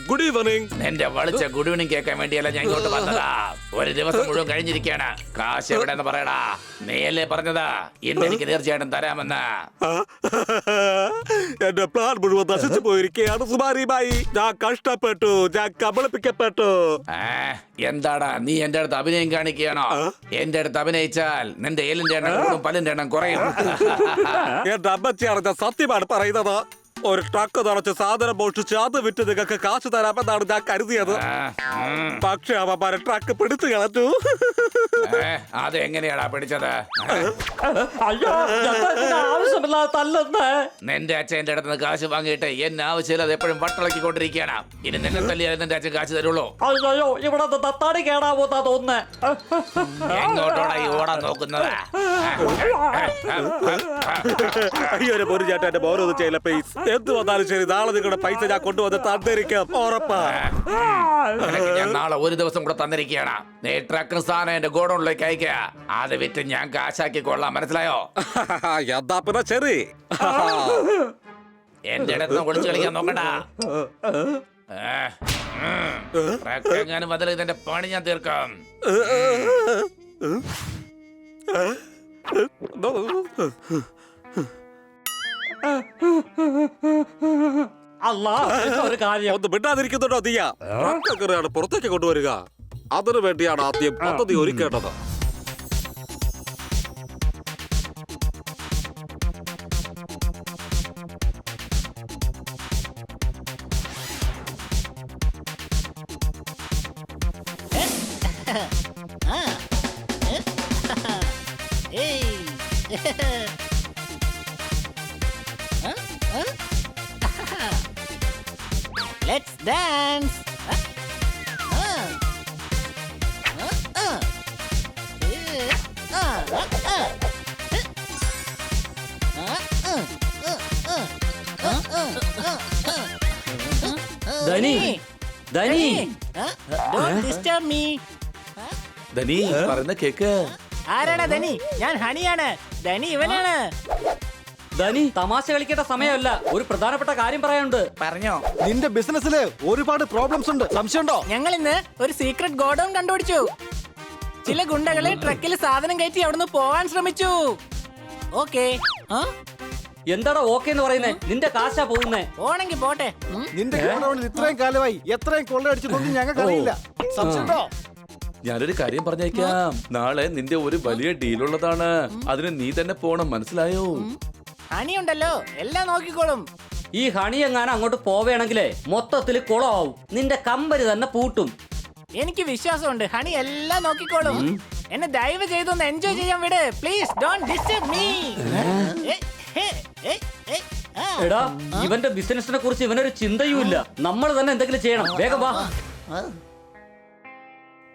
Good evening. എന്റെ വളിച്ച ഗുഡ് ഈവനിങ് കേൾക്കാൻ വേണ്ടിയല്ല ഞാൻ ഇങ്ങോട്ട് വന്നതാ. ഒരു ദിവസം മുഴുവൻ കഴിഞ്ഞിരിക്കുകയാണ്. കാശ് എവിടെന്ന് പറയടാ. നീയല്ലേ പറഞ്ഞതാ ഇന്ന് എനിക്ക് തീർച്ചയായിട്ടും തരാമെന്ന്. എന്റെ പ്ലാൻ മുഴുവൻ നശിച്ചു പോയിരിക്കുകയാണ് സുമാരിബായി. ഞാൻ കഷ്ടപ്പെട്ടു, ഞാൻ കബളിപ്പിക്കപ്പെട്ടു. എന്താടാ നീ എന്റെ അടുത്ത് അഭിനയം കാണിക്കുകയാണോ? എന്റെ അടുത്ത് അഭിനയിച്ചാൽ നിന്റെ ഏലിന്റെ എണ്ണം കൂടും, പല്ലിന്റെ എണ്ണം കുറയും. എന്റെ അമ്മച്ചിയാണ് ഞാൻ സത്യമാണ് പറയുന്നത്. ഒരു ട്രക്ക് നിറച്ച് സാധനം മോഷ്ടിച്ച് അത് വിറ്റ് നിങ്ങൾക്ക് കാശ് തരാമെന്നാണ് ഞാൻ കരുതിയത്. പക്ഷെ അവന്മാരെ ട്രക്ക് പിടിച്ചു കളഞ്ഞു. അതെങ്ങനെയാടാ പിടിച്ചത്? ആവശ്യമില്ലാതെ തല്ലുന്നേ. നിന്റെ അച്ഛൻ എന്റെ അടുത്ത് കാശ് വാങ്ങിയിട്ട് എന്നെ ആവശ്യമില്ല അത് എപ്പോഴും വട്ടളക്കിക്കൊണ്ടിരിക്കുകയാണ്. ഇനി നിന്നെ തല്ലിയാൽ നിന്റെ അച്ഛൻ കാശ് തരുള്ളൂ. അയ്യോ, ഇവിടെ തത്താടി കേടാവൂത്താ തോന്നുന്നേ. എങ്ങോട്ടോടാ ഈ ഓടാൻ നോക്കുന്നത്? അയ്യോ ഒരു ചേട്ടാ, എന്റെ മോനൊന്നും ചെയ്യില്ല പ്ലീസ്. എന്ത് വന്നാലും ശരി, നാളെ നിങ്ങളുടെ പൈസ ഞാൻ കൊണ്ടുവന്ന് തന്നിരിക്കാം, ഉറപ്പാ. ഞാൻ നാളെ ഒരു ദിവസം കൂടെ തന്നിരിക്കുകയാണ്. നീ ട്രക്ക് സാധനം എന്റെ ഗോഡൌണിലേക്ക് അയക്കുക. അത് വിറ്റ് ഞാൻ കാശാക്കി കൊള്ളാം, മനസ്സിലായോ? എന്താ പിന്നെ ശരി. എന്റെ അടുത്ത് ഒളിച്ചു കളിക്കാൻ നോക്കണ്ട. ട്രക്ക് എങ്ങാനും വന്നില്ല ഇതിന്റെ പണി ഞാൻ തീർക്കാം. അല്ലാ, ഒരു കാര്യം. ഒന്ന് മിണ്ടാതിരിക്കുന്നുണ്ടോ നീയ? ട്രക്കെങ്ങനെയാണ് പുറത്തേക്ക് കൊണ്ടുവരിക? അതിനു വേണ്ടിയാണ് ആദ്യം പദ്ധതി ഒരുക്കേണ്ടത്. Let's dance. Dhani, Dhani, Don't disturb me. ധനി പറയുന്ന കേക്ക്. ആരാണ് ധനി? ഞാൻ ഹണിയാണ്. ധനി ഇവനാണ്. ധനി, തമാശ കളിക്കേണ്ട സമയമല്ല. ഒരു പ്രധാനപ്പെട്ട കാര്യം പറയാനുണ്ട്. പറഞ്ഞോ? നിന്റെ ബിസിനസ്സില് ഒരുപാട് പ്രോബ്ലംസ് ഉണ്ട്. സംശയമുണ്ടോ? ഞങ്ങൾ ഇന്ന് ഒരു സീക്രട്ട് ഗോഡൌൺ കണ്ടുപിടിച്ചു. ചില ഗുണ്ടകള് ട്രക്കിൽ സാധനം കയറ്റി അവിടുന്ന് പോവാൻ ശ്രമിച്ചു. ഓക്കേ. എന്താടാ ഓക്കെ എന്ന് പറയുന്നേ? നിന്റെ കാശാ പോകുന്നേ. പോണെങ്കി പോട്ടെ. നിന്റെ ഗോഡൌണിൽ ഇത്രയും കാലമായി എത്രയും കൊള്ളയടിച്ചിട്ടൊന്നും ഞങ്ങൾക്ക് അറിയില്ല. സംശയമുണ്ടോ? ഞാനൊരു കാര്യം പറഞ്ഞേക്കാം. നാളെ നിന്റെ ഒരു വലിയ ഡീലുള്ളതാണ്. അതിന് നീ തന്നെ പോണം, മനസ്സിലായോ? ഹണിയുണ്ടല്ലോ, എല്ലാം നോക്കിക്കോളും. ഈ ഹണി എങ്ങാനും അങ്ങോട്ട് പോവേണമെങ്കിലേ മൊത്തത്തിൽ കുളമാവും. നിന്റെ കമ്പനി തന്നെ പൂട്ടും. എനിക്ക് വിശ്വാസമുണ്ട്, ഹണി എല്ലാം നോക്കിക്കോളും. എന്നെ ദയവ് ചെയ്തൊന്ന് എൻജോയ് ചെയ്യാൻ വിട്. Please don't disturb me. എടാ, ഇവന്റെ ബിസിനസിനെ കുറിച്ച് ഇവനൊരു ചിന്തയുമില്ല. നമ്മൾ തന്നെ എന്തെങ്കിലും ചെയ്യണം. വേഗം വാ.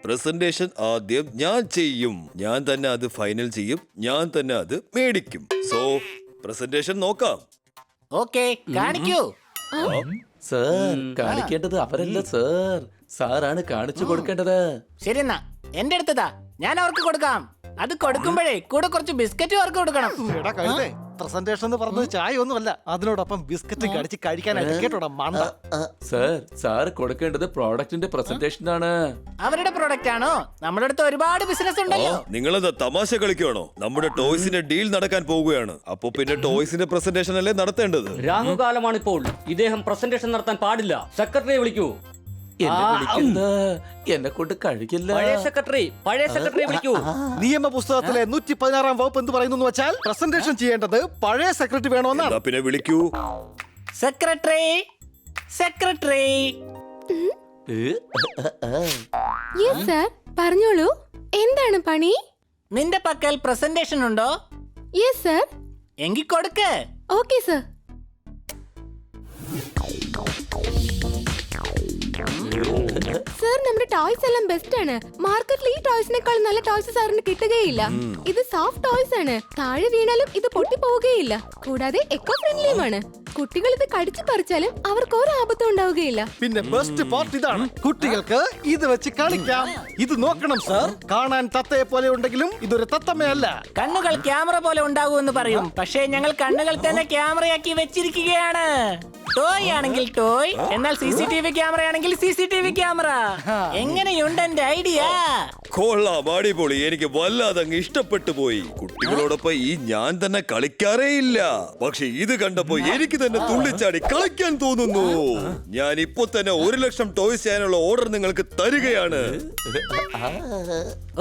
പ്രസന്റേഷൻ ആദ്യം ഞാൻ ചെയ്യും. ഞാൻ തന്നെ അത് ഫൈനൽ ചെയ്യും. ഞാൻ തന്നെ അത് മേടിക്കും. സോ പ്രസന്റേഷൻ നോക്കാം. ഓക്കേ, കാണിക്കൂ. സർ, കാണിക്കേണ്ടത് അവരല്ല സർ, സാറാണ് കാണിച്ചു കൊടുക്കേണ്ടത്. ശരി എന്നാ എന്റെ അടുത്തതാ, ഞാൻ അവർക്ക് കൊടുക്കാം. അത് കൊടുക്കുമ്പോഴേ കൂടെ കുറച്ച് ബിസ്ക്കറ്റ് അവർക്ക് കൊടുക്കണം. എടാ കഴുതേ, പ്രസന്റേഷൻ എന്ന് പറഞ്ഞത് ചായ ഒന്നുമല്ല, അതിനോടൊപ്പം ബിസ്ക്കറ്റ് കടിച്ച് കഴിക്കാനായിട്ട് കേട്ടോടാ മണ്ട. സാർ കൊടുക്കേണ്ടത് പ്രോഡക്റ്റിന്റെ പ്രസന്റേഷൻ ആണ്. അവരുടെ പ്രോഡക്റ്റ് ആണോ? നമ്മുടെ അടുത്ത് ഒരുപാട് ബിസിനസ് ഉണ്ടല്ലോ. നിങ്ങളെന്താ തമാശ കളിക്കുവാണോ? നമ്മുടെ ടോയ്സിന്റെ ഡീൽ നടക്കാൻ പോവുകയാണ്. അപ്പൊ പിന്നെ ടോയ്സിന്റെ പ്രസന്റേഷൻ അല്ലേ നടത്തേണ്ടത്? രാഹുകാലമാണിപ്പോൾ. ഇദ്ദേഹം പ്രസന്റേഷൻ നടത്താൻ പാടില്ല. സെക്രട്ടറിയെ വിളിക്കൂ. എന്നെ കൊണ്ട് കഴിക്കില്ല. പഴയ സെക്രട്ടറി വിളിക്കൂ. നിയമ പുസ്തകത്തിലെ 116 വകുപ്പ് എന്ത് പറയുന്നു വെച്ചാൽ പ്രസന്റേഷൻ ചെയ്യേണ്ടത് പഴയ സെക്രട്ടറി വേണമെന്നാണ്. എന്നാ പിന്നെ വിളിക്കൂ. സെക്രട്ടറി. യെസ് സർ, പറഞ്ഞോളൂ. എന്താണ് പണി? നിന്റെ പക്കൽ പ്രസന്റേഷൻ ഉണ്ടോ? Yes sir. എങ്കിൽ കൊടുക്ക്. Okay sir. സർ, നമ്മുടെ ടോയ്സ് എല്ലാം ബെസ്റ്റ് ആണ്. മാർക്കറ്റിൽ ഈ ടോയ്സിനേക്കാൾ നല്ല ടോയ്സ് സാറിന് കിട്ടുകയില്ല. ഇത് സോഫ്റ്റ് ടോയ്സ് ആണ്. താഴെ വീണാലും ഇത് പൊട്ടിപ്പോവുകയില്ല. കൂടാതെ എക്കോ ഫ്രണ്ട്ലിയുമാണ്. കുട്ടികൾ ഇത് കടിച്ചു പറിച്ചാലും അവർക്ക് ഒരു ആപത്തും ഉണ്ടാവുകയില്ല. പിന്നെ ബെസ്റ്റ് പാർട്ട് ഇതാണ്, കുട്ടികൾക്ക് ഇത് വെച്ച് കളിക്കാം. ഇത് നോക്കണം സർ, കാണാൻ തത്തയെ പോലെ ഉണ്ടെങ്കിലും ഇതൊരു തത്തമ്മയല്ല. കണ്ണുകൾ ക്യാമറ പോലെ ഉണ്ടാകുമെന്ന് പറയും, പക്ഷേ ഞങ്ങൾ കണ്ണുകൾ തന്നെ ക്യാമറയാക്കി വെച്ചിരിക്കുകയാണ്. ടോയ് ആണെങ്കിൽ ടോയ്, എന്നാൽ CCTV ക്യാമറ ആണെങ്കിൽ CCTV ക്യാമറ. എങ്ങനെയുണ്ട് എന്റെ ഐഡിയ? കൊള്ളാം, അടിപൊളി. എനിക്ക് വല്ലാതെ അങ്ങ് ഇഷ്ടപ്പെട്ടു പോയി. കുട്ടികളോടൊപ്പം ഈ ഞാൻ തന്നെ കളിക്കാറേ ഇല്ല, പക്ഷെ ഇത് കണ്ടപ്പോ എനിക്ക് തന്നെ തുള്ളിച്ചാടി കളിക്കാൻ തോന്നുന്നു. ഞാൻ ഇപ്പൊ തന്നെ 1 ലക്ഷം ടോയ്സ് ചെയ്യാനുള്ള ഓർഡർ നിങ്ങൾക്ക് തരികയാണ്.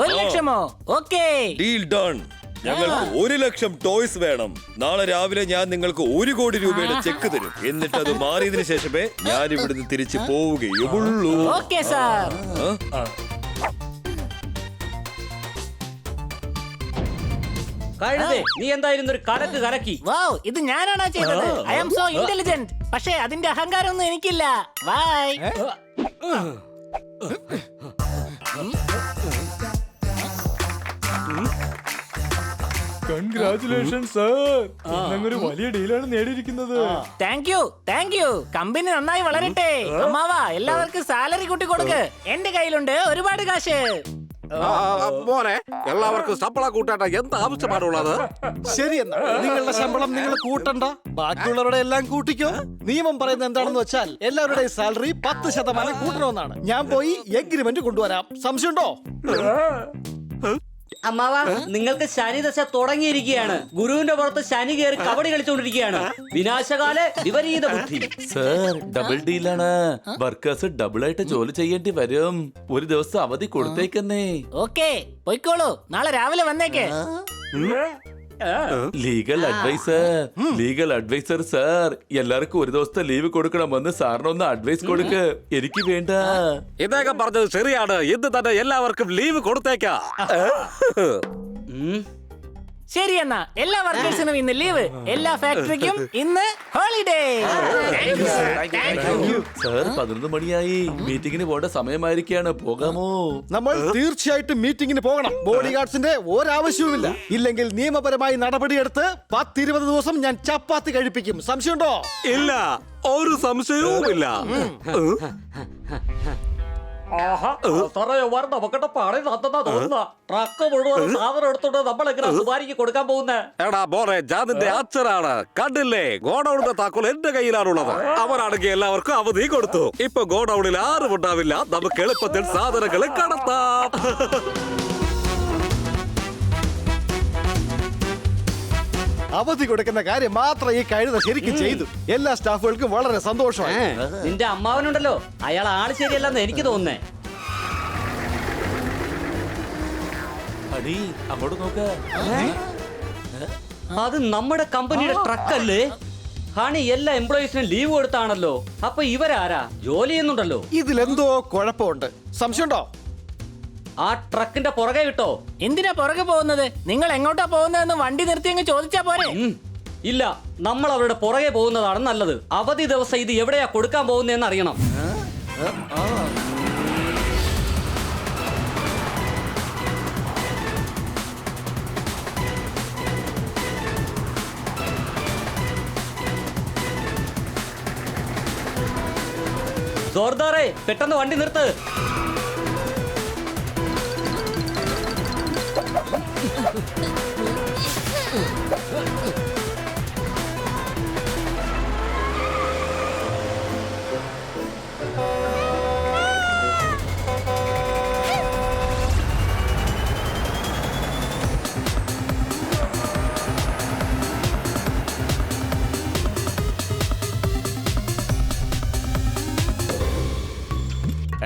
1 ലക്ഷമോ? Okay, deal done. ഞങ്ങൾക്ക് 1 ലക്ഷം ടോയ്സ് വേണം. നാളെ രാവിലെ ഞാൻ നിങ്ങൾക്ക് 1 കോടി രൂപയുടെ ചെക്ക് തരും. എന്നിട്ട് അത് മാറിയതിനു ശേഷമേ ഞാൻ ഇവിടുന്ന് തിരിച്ചു പോവുകയുള്ളൂ. Okay sir. കഴുതേ, നീ എന്തായിരുന്നു ഒരു കലക്ക് കലക്കി. വൗ, ഇത് ഞാനാണോ ചെയ്തത്? I am so intelligent. പക്ഷേ അതിന്റെ അഹങ്കാരം ഒന്നും എനിക്കില്ല. ബൈ. കൺഗ്രാറ്റുലേഷൻസ് സർ, ഞങ്ങളൊരു വലിയ ഡീലാണ് നേടിയിരിക്കുന്നത്. Thank you. കമ്പനി നന്നായി വളരട്ടെ. അമ്മാവാ, എല്ലാവർക്കും സാലറി കൂട്ടി കൊടുക്ക്. എന്റെ കയ്യിലുണ്ട് ഒരുപാട് കാശ്. മോനെ, എല്ലാവർക്കും ശമ്പളം കൂട്ടാൻ എന്ത് ആവശ്യമാണുള്ളത്? ശരി, എന്നാ നിങ്ങളുടെ ശമ്പളം നിങ്ങൾ കൂട്ടണ്ട, ബാക്കിയുള്ളവരുടെ എല്ലാം കൂട്ടിക്കോ. നിയമം പറയുന്നത് എന്താണെന്ന് വെച്ചാൽ എല്ലാവരുടെയും സാലറി 10% കൂട്ടണമെന്നാണ്. ഞാൻ പോയി എഗ്രിമെന്റ് കൊണ്ടുവരാം. സംശയമുണ്ടോ? അമ്മാവ, നിങ്ങൾക്ക് ശനിദശ തുടങ്ങിയിരിക്കുകയാണ്. ഗുരുവിന്റെ പുറത്ത് ശനി കയറി കബഡി കളിച്ചുകൊണ്ടിരിക്കുകയാണ്. വിനാശകാല വിപരീത ബുദ്ധി. സർ, ഡബിൾ ഡീലാണ്. വർക്കേഴ്സ് ഡബിൾ ആയിട്ട് ജോലി ചെയ്യേണ്ടി വരും. ഒരു ദിവസം അവധി കൊടുത്തേക്കുന്നേ. ഓക്കേ, പോയിക്കോളൂ. നാളെ രാവിലെ വന്നേക്ക്. ലീഗൽ അഡ്വൈസർ സാർ, എല്ലാവർക്കും ഒരു ദിവസത്തെ ലീവ് കൊടുക്കണമെന്ന് സാറിനൊന്ന് അഡ്വൈസ് കൊടുക്ക്. എനിക്ക് വേണ്ട. ഇദ്ദേഹം പറഞ്ഞത് ശരിയാണ്. ഇന്ന് തന്നെ എല്ലാവർക്കും ലീവ് കൊടുത്തേക്കാം. ശരി, എന്നാ എല്ലാ വർക്കേഴ്സിനും ഇന്ന് ലീവ്. എല്ലാ ഫാക്ടറിക്കും ഇന്ന് ഹോളിഡേ. സാർ, 11 മണിയായി. മീറ്റിംഗിന് പോകേണ്ട സമയമായിരിക്കാണ്. പോകാമോ? നമ്മൾ തീർച്ചയായിട്ടും മീറ്റിംഗിന് പോകണം. ബോഡി ഗാർഡ്സിന്റെ ഒരാവശ്യവുമില്ല. ഇല്ലെങ്കിൽ നിയമപരമായി നടപടിയെടുത്ത് 10-20 ദിവസം ഞാൻ ചപ്പാത്തി കഴിപ്പിക്കും. സംശയമുണ്ടോ? ഇല്ല, ഒരു സംശയവുമില്ല. ട്രക്ക് മുഴുവൻ സാധനം എടുത്തോണ്ട് നമ്മളെങ്ങനെ സുമാരിക്ക് കൊടുക്കാൻ പോകുന്നേ? എടാ മോനെ, ജാതിന്റെ അച്ഛനാണ്. കണ്ടില്ലേ, ഗോഡൌണിന്റെ താക്കോൽ എന്റെ കയ്യിലാണുള്ളത്. അവരാണെങ്കിൽ എല്ലാവർക്കും അവധി കൊടുത്തു. ഇപ്പൊ ഗോഡൌണിൽ ആരും ഉണ്ടാവില്ല. നമുക്ക് എളുപ്പത്തിൽ സാധനങ്ങൾ കടത്താം. അവധി കൊടുക്കുന്ന കാര്യം മാത്രം ഈ കഴുത ശരിക്കും ചെയ്തു. എല്ലാ സ്റ്റാഫുകൾക്കും വളരെ സന്തോഷമായി. നിന്റെ അമ്മാവനുണ്ടല്ലോ, അയാൾ ആള് ശരിയല്ലെന്ന് എനിക്ക് തോന്നുന്നേ. അടി, അങ്ങോട്ട് നോക്ക. അത് നമ്മുടെ കമ്പനിയുടെ ട്രക്കല്ലേ? ഹണി എല്ലാ എംപ്ലോയീസിനും ലീവ് കൊടുത്താണല്ലോ. അപ്പൊ ഇവരാരാ? ജോലി ചെയ്യുന്നുണ്ടല്ലോ. ഇതിലെന്തോ കുഴപ്പമുണ്ട്. സംശയമുണ്ടോ? ആ ട്രക്കിന്റെ പുറകെ വിട്ടോ. എന്തിനാ പുറകെ പോകുന്നത്? നിങ്ങൾ എങ്ങോട്ടാ പോകുന്നതെന്ന് വണ്ടി നിർത്തി അങ്ങ് ചോദിച്ചാ പോരെ? ഇല്ല, നമ്മൾ അവരുടെ പുറകെ പോകുന്നതാണ് നല്ലത്. അവധി ദിവസം ഇത് എവിടെയാ കൊടുക്കാൻ പോകുന്നതെന്ന് അറിയണം. ജോർദാറെ പെട്ടെന്ന് വണ്ടി നിർത്ത്.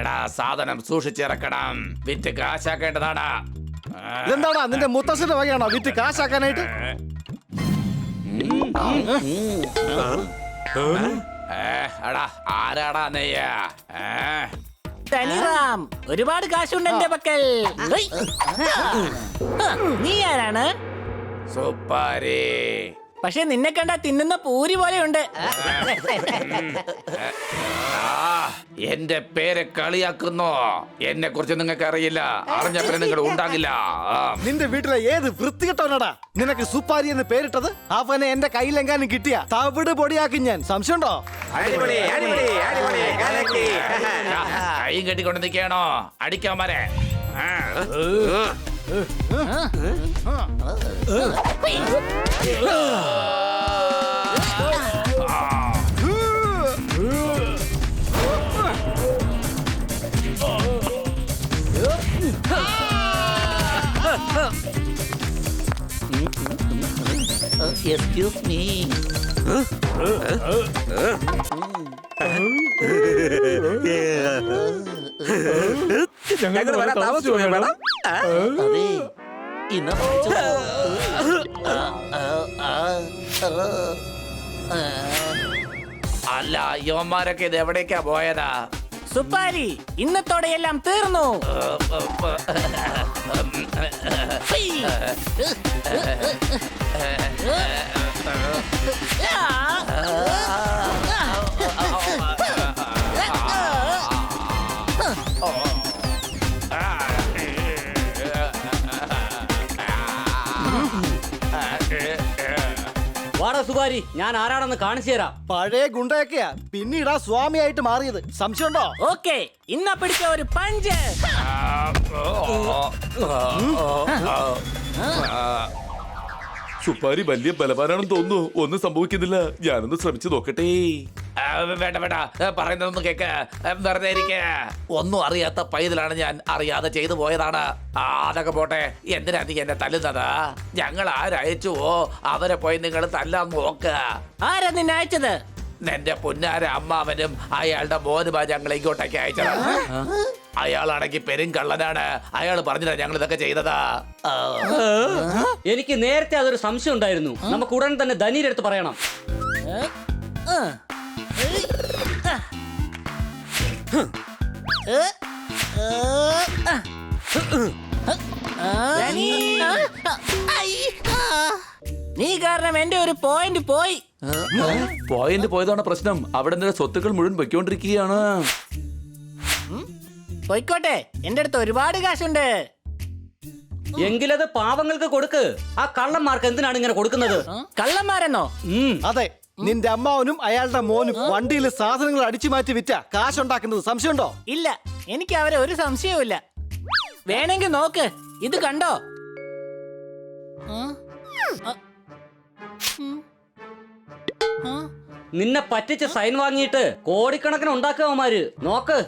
എടാ സാധനം സൂക്ഷിച്ചിറക്കണം, വിറ്റ് കാശാക്കേണ്ടതാണ്. ഇതെന്താടാ നിന്റെ മുത്തശ്ശന്റെ വകയാണോ വിറ്റ് കാശാക്കാനായിട്ട്? എടാ ആരാടാ നെയ്യ? ധനിറാം, ഒരുപാട് കാശുണ്ട് എന്റെ പക്കൽ. ഹൈ. നീ ആരാണ്? സുപ്പാരി. പക്ഷെ നിന്നെ കണ്ടാ തിന്നുന്ന പൂരി പോലെയുണ്ട്. എന്റെ പേര് കളിയാക്കുന്നു. എന്നെ കുറിച്ച് നിങ്ങൾക്ക് അറിയില്ല. അറിഞ്ഞ പിന്നെ നിങ്ങൾ ഉണ്ടാകില്ല. നിന്റെ വീട്ടിലെ ഏത് വൃത്തികെട്ടവനാടാ നിനക്ക് സുപ്പാരി എന്ന് പേരിട്ടത്? അവനെ എന്റെ കയ്യിലെങ്ങാനും കിട്ടിയ തവിട് പൊടിയാക്കും ഞാൻ. സംശയമുണ്ടോ? കൈയും കെട്ടിക്കൊണ്ട് നിൽക്കണോ? അടിക്കാമാരെ. Excuse me. ഞങ്ങൾ വരാൻ താമസിച്ചു പോയോ മേഡം? അതെ, ഇന്ന് അല്ല, യവന്മാരൊക്കെ ഇത് എവിടേക്കാ പോയതാ? സുപ്പാരി, ഇന്നത്തോടെ എല്ലാം തീർന്നു. വാടാ സുപാരി, ഞാൻ ആരാണെന്ന് കാണിച്ചു തരാം. പഴയ ഗുണ്ടയൊക്കെയാ പിന്നീടാ സ്വാമിയായിട്ട് മാറിയത്. സംശയമുണ്ടോ? ഓക്കെ, ഇന്ന പിടിച്ച ഒരു പഞ്ച്. സുപ്പാരി വലിയ ബലവാനാണെന്ന് തോന്നുന്നു. ഒന്നും സംഭവിക്കുന്നില്ല. ഞാനൊന്ന് ശ്രമിച്ചു നോക്കട്ടെ. വേണ്ട വേണ്ട, പറയുന്നതൊന്നും കേക്ക്. വെറുതെ ഇരിക്ക. ഒന്നും അറിയാത്ത പൈതലാണ് ഞാൻ. അറിയാതെ ചെയ്തു പോയതാണ്. അതൊക്കെ പോട്ടെ. എന്തിനാ നീ എന്നെ തല്ലുന്നത്? ഞങ്ങൾ ആരയച്ചുവോ അവരെ പോയി നിങ്ങൾ തല്ലാൻ നോക്ക. ആരാ നിന്നെ അയച്ചത്? എന്റെ പുന്നാര അമ്മാവനും അയാളുടെ മോനുമാ ഞങ്ങൾ ഇങ്ങോട്ടേക്ക് അയച്ചത്. അയാളാണെങ്കിൽ പെരുങ്കള്ളനാണ്. അയാൾ പറഞ്ഞിട്ടാ ഞങ്ങൾ ഇതൊക്കെ ചെയ്തതാ. എനിക്ക് നേരത്തെ അതൊരു സംശയം ഉണ്ടായിരുന്നു. നമുക്ക് ഉടൻ തന്നെ ധനിയുടെ അടുത്ത് പറയണം. നീ കാരണം എന്റെ ഒരു പോയിന്റ് പോയി. പോയിന്റ് പോയതാണ് പ്രശ്നം. അവിടെ എന്റെ സ്വത്തുക്കൾ മുഴുവൻ വെക്കൊണ്ടിരിക്കുകയാണ്. പോയിക്കോട്ടെ, എന്റെ അടുത്ത് ഒരുപാട് കാശുണ്ട്. എങ്കിലത് പാവങ്ങൾക്ക് കൊടുക്ക്. ആ കള്ളന്മാർക്ക് എന്തിനാണ് ഇങ്ങനെ കൊടുക്കുന്നത്? കള്ളന്മാരെന്നോ? അതെ, നിന്റെ അമ്മാവനും അയാളുടെ മോനും വണ്ടിയിൽ സാധനങ്ങൾ അടിച്ചു മാറ്റി വിറ്റ കാശുണ്ടാക്കുന്നത്. സംശയമുണ്ടോ? ഇല്ല, എനിക്ക് അവരെ ഒരു സംശയവുമില്ല. വേണമെങ്കിൽ നോക്ക്, ഇത് കണ്ടോ? നിന്നെ പറ്റിച്ച് സൈൻ വാങ്ങിയിട്ട് കോടിക്കണക്കിന് ഉണ്ടാക്കുവന്മാര്. നോക്ക്,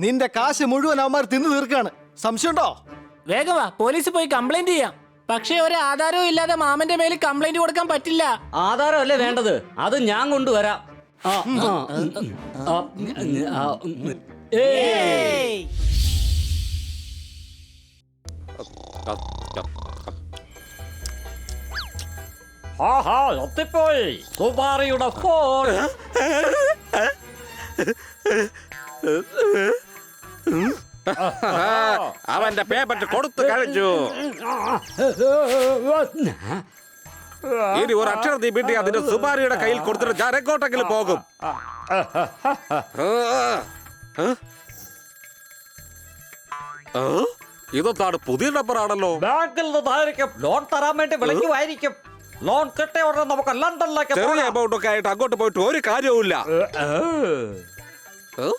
നിന്റെ കാശ് മുഴുവൻ അവന്മാർ തിന്നു തീർക്കാണ്. സംശയമുണ്ടോ? വേഗം വാ, പോലീസ് പോയി കംപ്ലൈന്റ് ചെയ്യാം. പക്ഷേ ഒരു ആധാരവും ഇല്ലാതെ മാമന്റെ മേലിൽ കംപ്ലൈന്റ് കൊടുക്കാൻ പറ്റില്ല. ആധാരമല്ലേ വേണ്ടത്? അത് ഞാൻ കൊണ്ടുവരാം. ഏയ്! എത്തിപ്പോയി സുപാരിയുടെ ഫോൺ. അവന്റെ പേപ്പർ കൊടുത്തു കഴിഞ്ഞു. ഇനി ഒരു അക്ഷരത്തിൽ വിട്ടി അതിന്റെ സുപാരിയുടെ കയ്യിൽ കൊടുത്തിട്ട് ഞാൻ എങ്ങോട്ടെങ്കിലും പോകും. ഇതൊന്നാണ് പുതിയ നമ്പർ ആണല്ലോ. ബാങ്കിൽ നിന്നായിരിക്കും. ലോൺ തരാൻ വേണ്ടി വിളിക്കുമായിരിക്കും. ലോൺ കിട്ടിയ ഉടനെ നമുക്ക് ലണ്ടനിലേക്ക് ചെറിയ എമൗണ്ട് ഒക്കെ ആയിട്ട് അങ്ങോട്ട് പോയിട്ട് ഒരു കാര്യവുമില്ല. ഹലോ.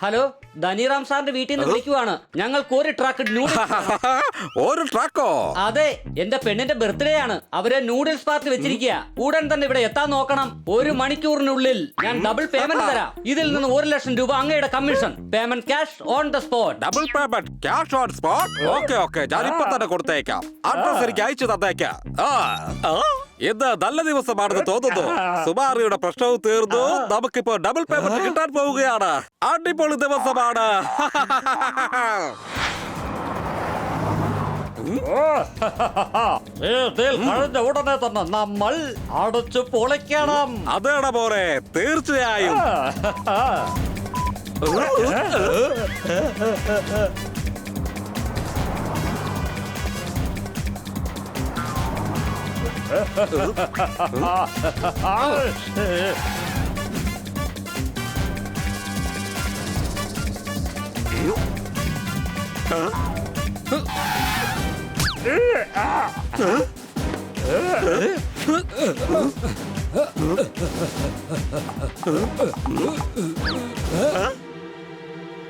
ഹലോ, ധനിറാം സാറിന്റെ വീട്ടിൽ നിന്ന് വിളിക്കുവാണ്. ഞങ്ങൾക്ക് ഒരു ട്രക്ക് നൂഡിൽസ്. ഒരു ട്രക്കോ? അതെ, എന്റെ പെണ്ണിന്റെ ബർത്ത്ഡേ ആണ്. അവരെ നൂഡിൽസ് പാർട്ടി വെച്ചിരിക്കുക. ഉടൻ തന്നെ ഇവിടെ എത്താൻ നോക്കണം. 1 മണിക്കൂറിനുള്ളിൽ ഞാൻ ഡബിൾ പേയ്മെന്റ് തരാം. ഇതിൽ നിന്ന് 1 ലക്ഷം രൂപ അങ്ങയുടെ commission. Payment cash on the spot. Double payment cash on spot? Okay, ഞാൻ ഇപ്പൊ തന്നെ കൊടുത്തേക്കാം. അഡ്രസ് എനിക്ക് അയച്ചു തന്നേക്കാം. ഇത് നല്ല ദിവസമാണെന്ന് തോന്നുന്നു. സുമാറിയുടെ പ്രശ്നവും തീർന്നു. നമുക്കിപ്പോ ഡബിൾ പേയ്മെന്റ് കിട്ടാൻ പോവുകയാണ്. അടിപൊളി ദിവസമാണ്. ഉടനെ തന്നെ നമ്മൾ അടച്ചു പൊളിക്കണം. അതേടാ പോരെ, തീർച്ചയായും.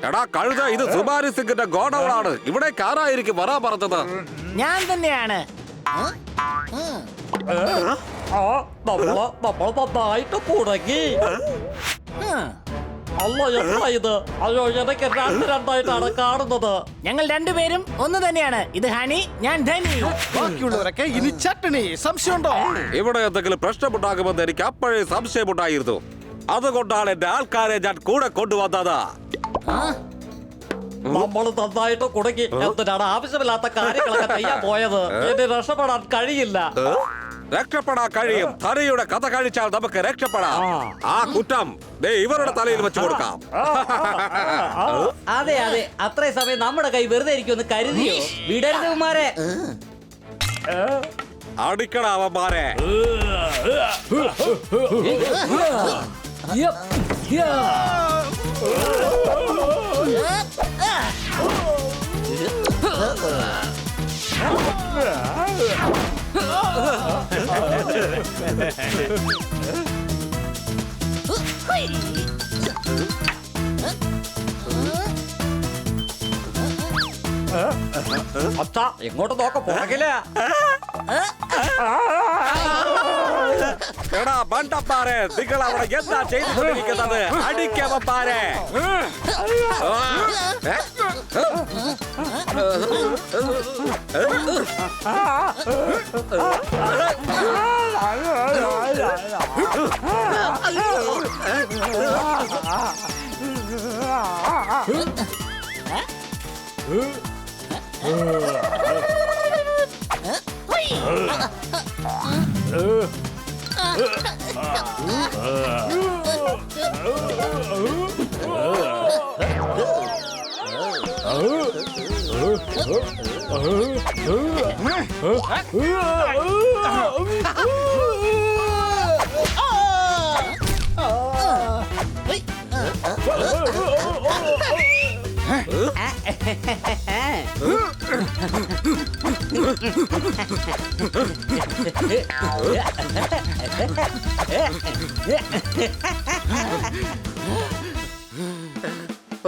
എടാ കഴുത, ഇത് സുമാരി സിംഗിന്റെ ഗോഡൌൺ ആണ്. ഇവിടെ കാറായിരിക്കും വരാൻ പറഞ്ഞത്. ഞാൻ തന്നെയാണ്. നന്നായിട്ട് തുടങ്ങി. അല്ല, എന്താ ഇത്? അയ്യോ, എനിക്ക് രണ്ടായിട്ടാണ് കാണുന്നത്. ഞങ്ങൾ രണ്ടുപേരും ഒന്ന് തന്നെയാണ്. ഇത് ഹണി, ഞാൻ ധനി. ബാക്കിയുള്ളവരൊക്കെ ഇനി ചട്ടണി. സംശയമുണ്ടോ? ഇവിടെ എന്തെങ്കിലും പ്രശ്നമുണ്ടാകുമെന്ന് എനിക്ക് അപ്പോഴേ സംശയമുണ്ടായിരുന്നു. അതുകൊണ്ടാണ് എന്റെ ആൾക്കാരെ ഞാൻ കൂടെ കൊണ്ടുവന്നത്. നമ്മൾ നന്നായിട്ട് കുടുങ്ങി. എന്തിനാണ് ആവശ്യമില്ലാത്ത കാര്യങ്ങളൊക്കെ ചെയ്യാൻ പോയത്? ഇനി രക്ഷപ്പെടാൻ കഴിയില്ല. രക്ഷപ്പെടാൻ കഴിയും. ധനിയുടെ കഥ കഴിച്ചാൽ നമുക്ക് രക്ഷപ്പെടാം. ആ കുറ്റം ഇവരുടെ തലയിൽ വെച്ച് കൊടുക്കാം. അതെ, അത്രയും സമയം നമ്മുടെ കൈ വെറുതെ ഇരിക്കുമെന്ന് കരുതിയോ? വിടരുത് കുമാരെ. അടിക്കണ അവന്മാരെ. അച്ഛാ, എങ്ങോട്ട് നോക്ക പുറകില്ല. എടാ ബണ്ടപ്പാരെ, നിങ്ങൾ അവിടെ എന്താ ചെയ്തുകൊണ്ടിരിക്കുന്നത്? അടിക്കവപ്പാരെ.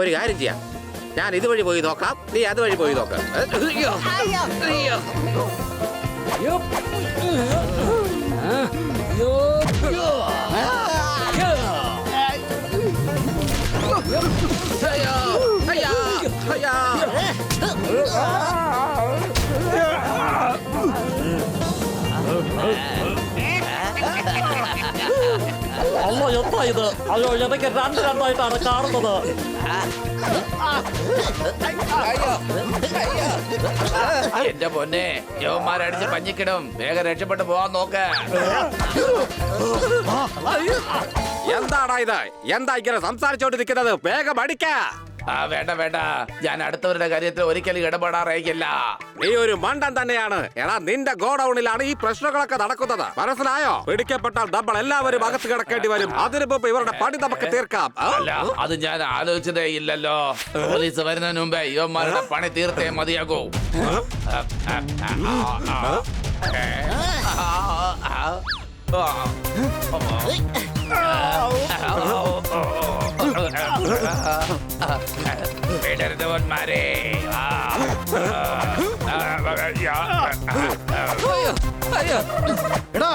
ഒരു കാര്യം ചെയ്യാം, ഞാൻ ഇതുവഴി പോയി നോക്കാം, നീ അതുവഴി പോയി നോക്കാം. അല്ലോ, എന്താ ഇത്? അയ്യോ, എനിക്ക് രണ്ടായിട്ടാണ് കാണുന്നത്. എന്റെ പൊന്നെ, യവന്മാരടിച്ച് പഞ്ഞിക്കിടും. വേഗം രക്ഷപ്പെട്ടു പോവാൻ നോക്ക്. എന്താടാ ഇത്? എന്താ ഇങ്ങനെ സംസാരിച്ചോണ്ട് നിൽക്കുന്നത്? വേഗം അടിക്ക. വേണ്ട, ഞാൻ അടുത്തവരുടെ കാര്യത്തിൽ ഒരിക്കലും ഇടപെടാറിയില്ല. നീ ഒരു മണ്ടൻ തന്നെയാണ്. എടാ, നിന്റെ ഗോഡൌണിലാണ് ഈ പ്രശ്നങ്ങളൊക്കെ നടക്കുന്നത്. മനസ്സിലായോ? പിടിക്കപ്പെട്ടാൽ നമ്മൾ എല്ലാവരും അകത്ത് കിടക്കേണ്ടി വരും. അതിനു മുമ്പ് ഇവരുടെ പണി നമുക്ക് തീർക്കാം. അല്ല, അത് ഞാൻ ആലോചിച്ചതേ ഇല്ലല്ലോ. പോലീസ് വരുന്നതിന് മുമ്പേ ഇവന്മാരുടെ പണി തീർത്തേ മതിയാകൂ. വിടരുതവന്മാരെ. എടാ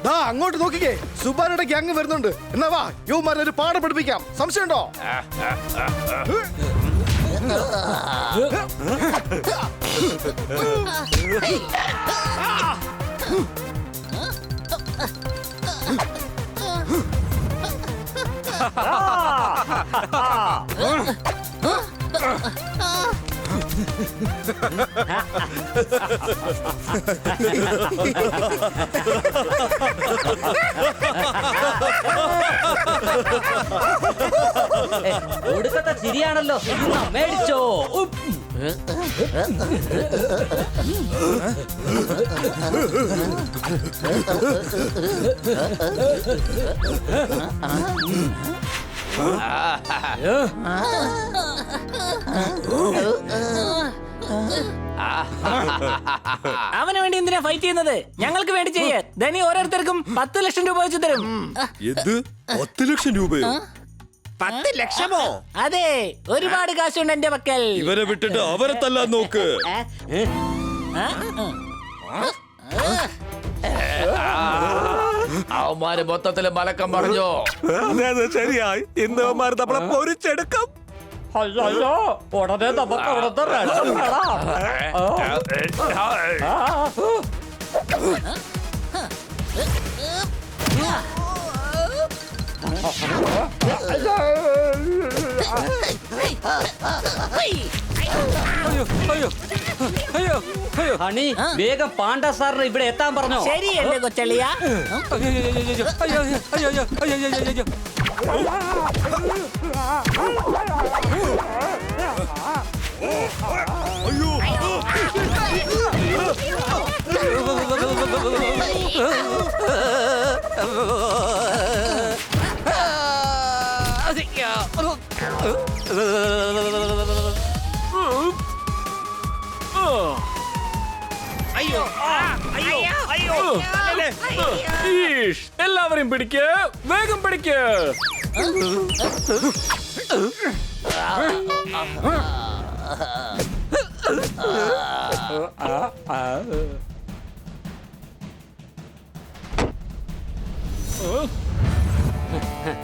ദാ അങ്ങോട്ട് നോക്കിക്കേ, സുബാരുടെ ഗ്യാങ് വരുന്നുണ്ട്. എന്നാ വാ, യുവമാരെ ഒരു പാഠം പഠിപ്പിക്കാം. സംശയമുണ്ടോ? ഒടുക്കത്തെ ചിരിയാണല്ലോ. ഇന്നാ മേടിച്ചോ. അവന് വേണ്ടി എന്തിനാ ഫൈറ്റ് ചെയ്യുന്നത്? ഞങ്ങൾക്ക് വേണ്ടി ചെയ്യേ. ധനി ഓരോരുത്തർക്കും 10 ലക്ഷം രൂപ വെച്ച് തരും. എന്ത് 10 ലക്ഷം രൂപയോ? 10 ലക്ഷമോ? അതെ, ഒരുപാട് കാശുണ്ട് എന്റെ പക്കൽ. ഇവരെ വിട്ടിട്ട് അവരെ തല്ലാൻ നോക്ക്. അവന്മാര് മൊത്തത്തില് മലക്കം പറഞ്ഞോ. ശരിയായി, ഇന്ന് അവന്മാർ നമ്മളെ പൊരിച്ചെടുക്കും. അയ്യോ, ഉടനെ നമുക്ക് അവിടുത്തെ ഹണി, വേഗം പാണ്ഡ സാറിന് ഇവിടെ എത്താൻ പറഞ്ഞോ. ശരി എന്റെ കൊച്ചളിയ. എല്ലാവരെയും പിടിക്ക്, വേഗം പിടിക്ക്.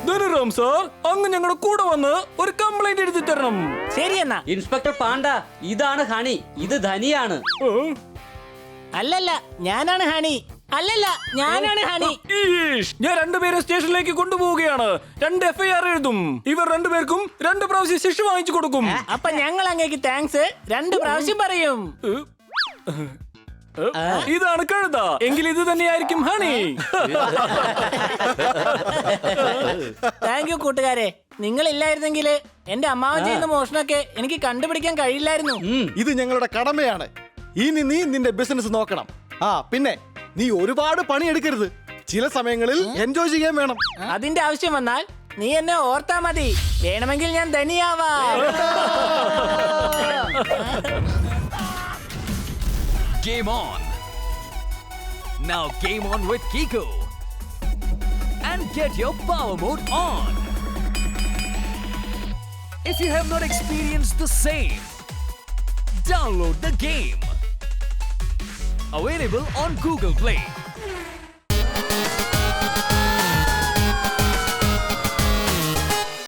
ധനുറാം സാർ, അങ്ങ് ഞങ്ങളുടെ കൂടെ വന്ന് ഒരു കംപ്ലൈന്റ് എഴുതി തരണം. ശരി എന്നാ. ഇൻസ്പെക്ടർ പാണ്ഡ, ഇതാണ് ഹണി, ഇത് ധനിയാണ്. അല്ലല്ല, ഞാനാണ് ഹണി. അല്ലല്ല, ഞാനാണ് ഹണി. ഞാൻ രണ്ടുപേരെ സ്റ്റേഷനിലേക്ക് കൊണ്ടുപോവുകയാണ്. 2 FIR എഴുതും. ഇവർ രണ്ടുപേർക്കും 2 പ്രാവശ്യം ശിക്ഷ വാങ്ങിച്ചു കൊടുക്കും. അപ്പൊ ഞങ്ങൾ അങ്ങേക്ക് താങ്ക്സ് 2 പ്രാവശ്യം പറയും. ഇതാണ് കഴുത. എങ്കിൽ ഇത് തന്നെയായിരിക്കും ഹണി. താങ്ക് യു കൂട്ടുകാരെ. നിങ്ങൾ ഇല്ലായിരുന്നെങ്കിൽ എന്റെ അമ്മാവൻ ചെയ്യുന്ന മോഷണമൊക്കെ എനിക്ക് കണ്ടുപിടിക്കാൻ കഴിയില്ലായിരുന്നു. ഇത് ഞങ്ങളുടെ കടമയാണ്. ഇനി നീ നിന്റെ ബിസിനസ് നോക്കണം. പിന്നെ നീ ഒരുപാട് പണിയെടുക്കരുത്. ചില സമയങ്ങളിൽ എൻജോയ് ചെയ്യാൻ വേണം. അതിന്റെ ആവശ്യം വന്നാൽ നീ എന്നെ ഓർത്താ മതി. വേണമെങ്കിൽ ഞാൻ ധനിയാവാം. Game on! Now game on with Kiko! And get your power mode on! If you have not experienced the same, download the game! Available on Google Play.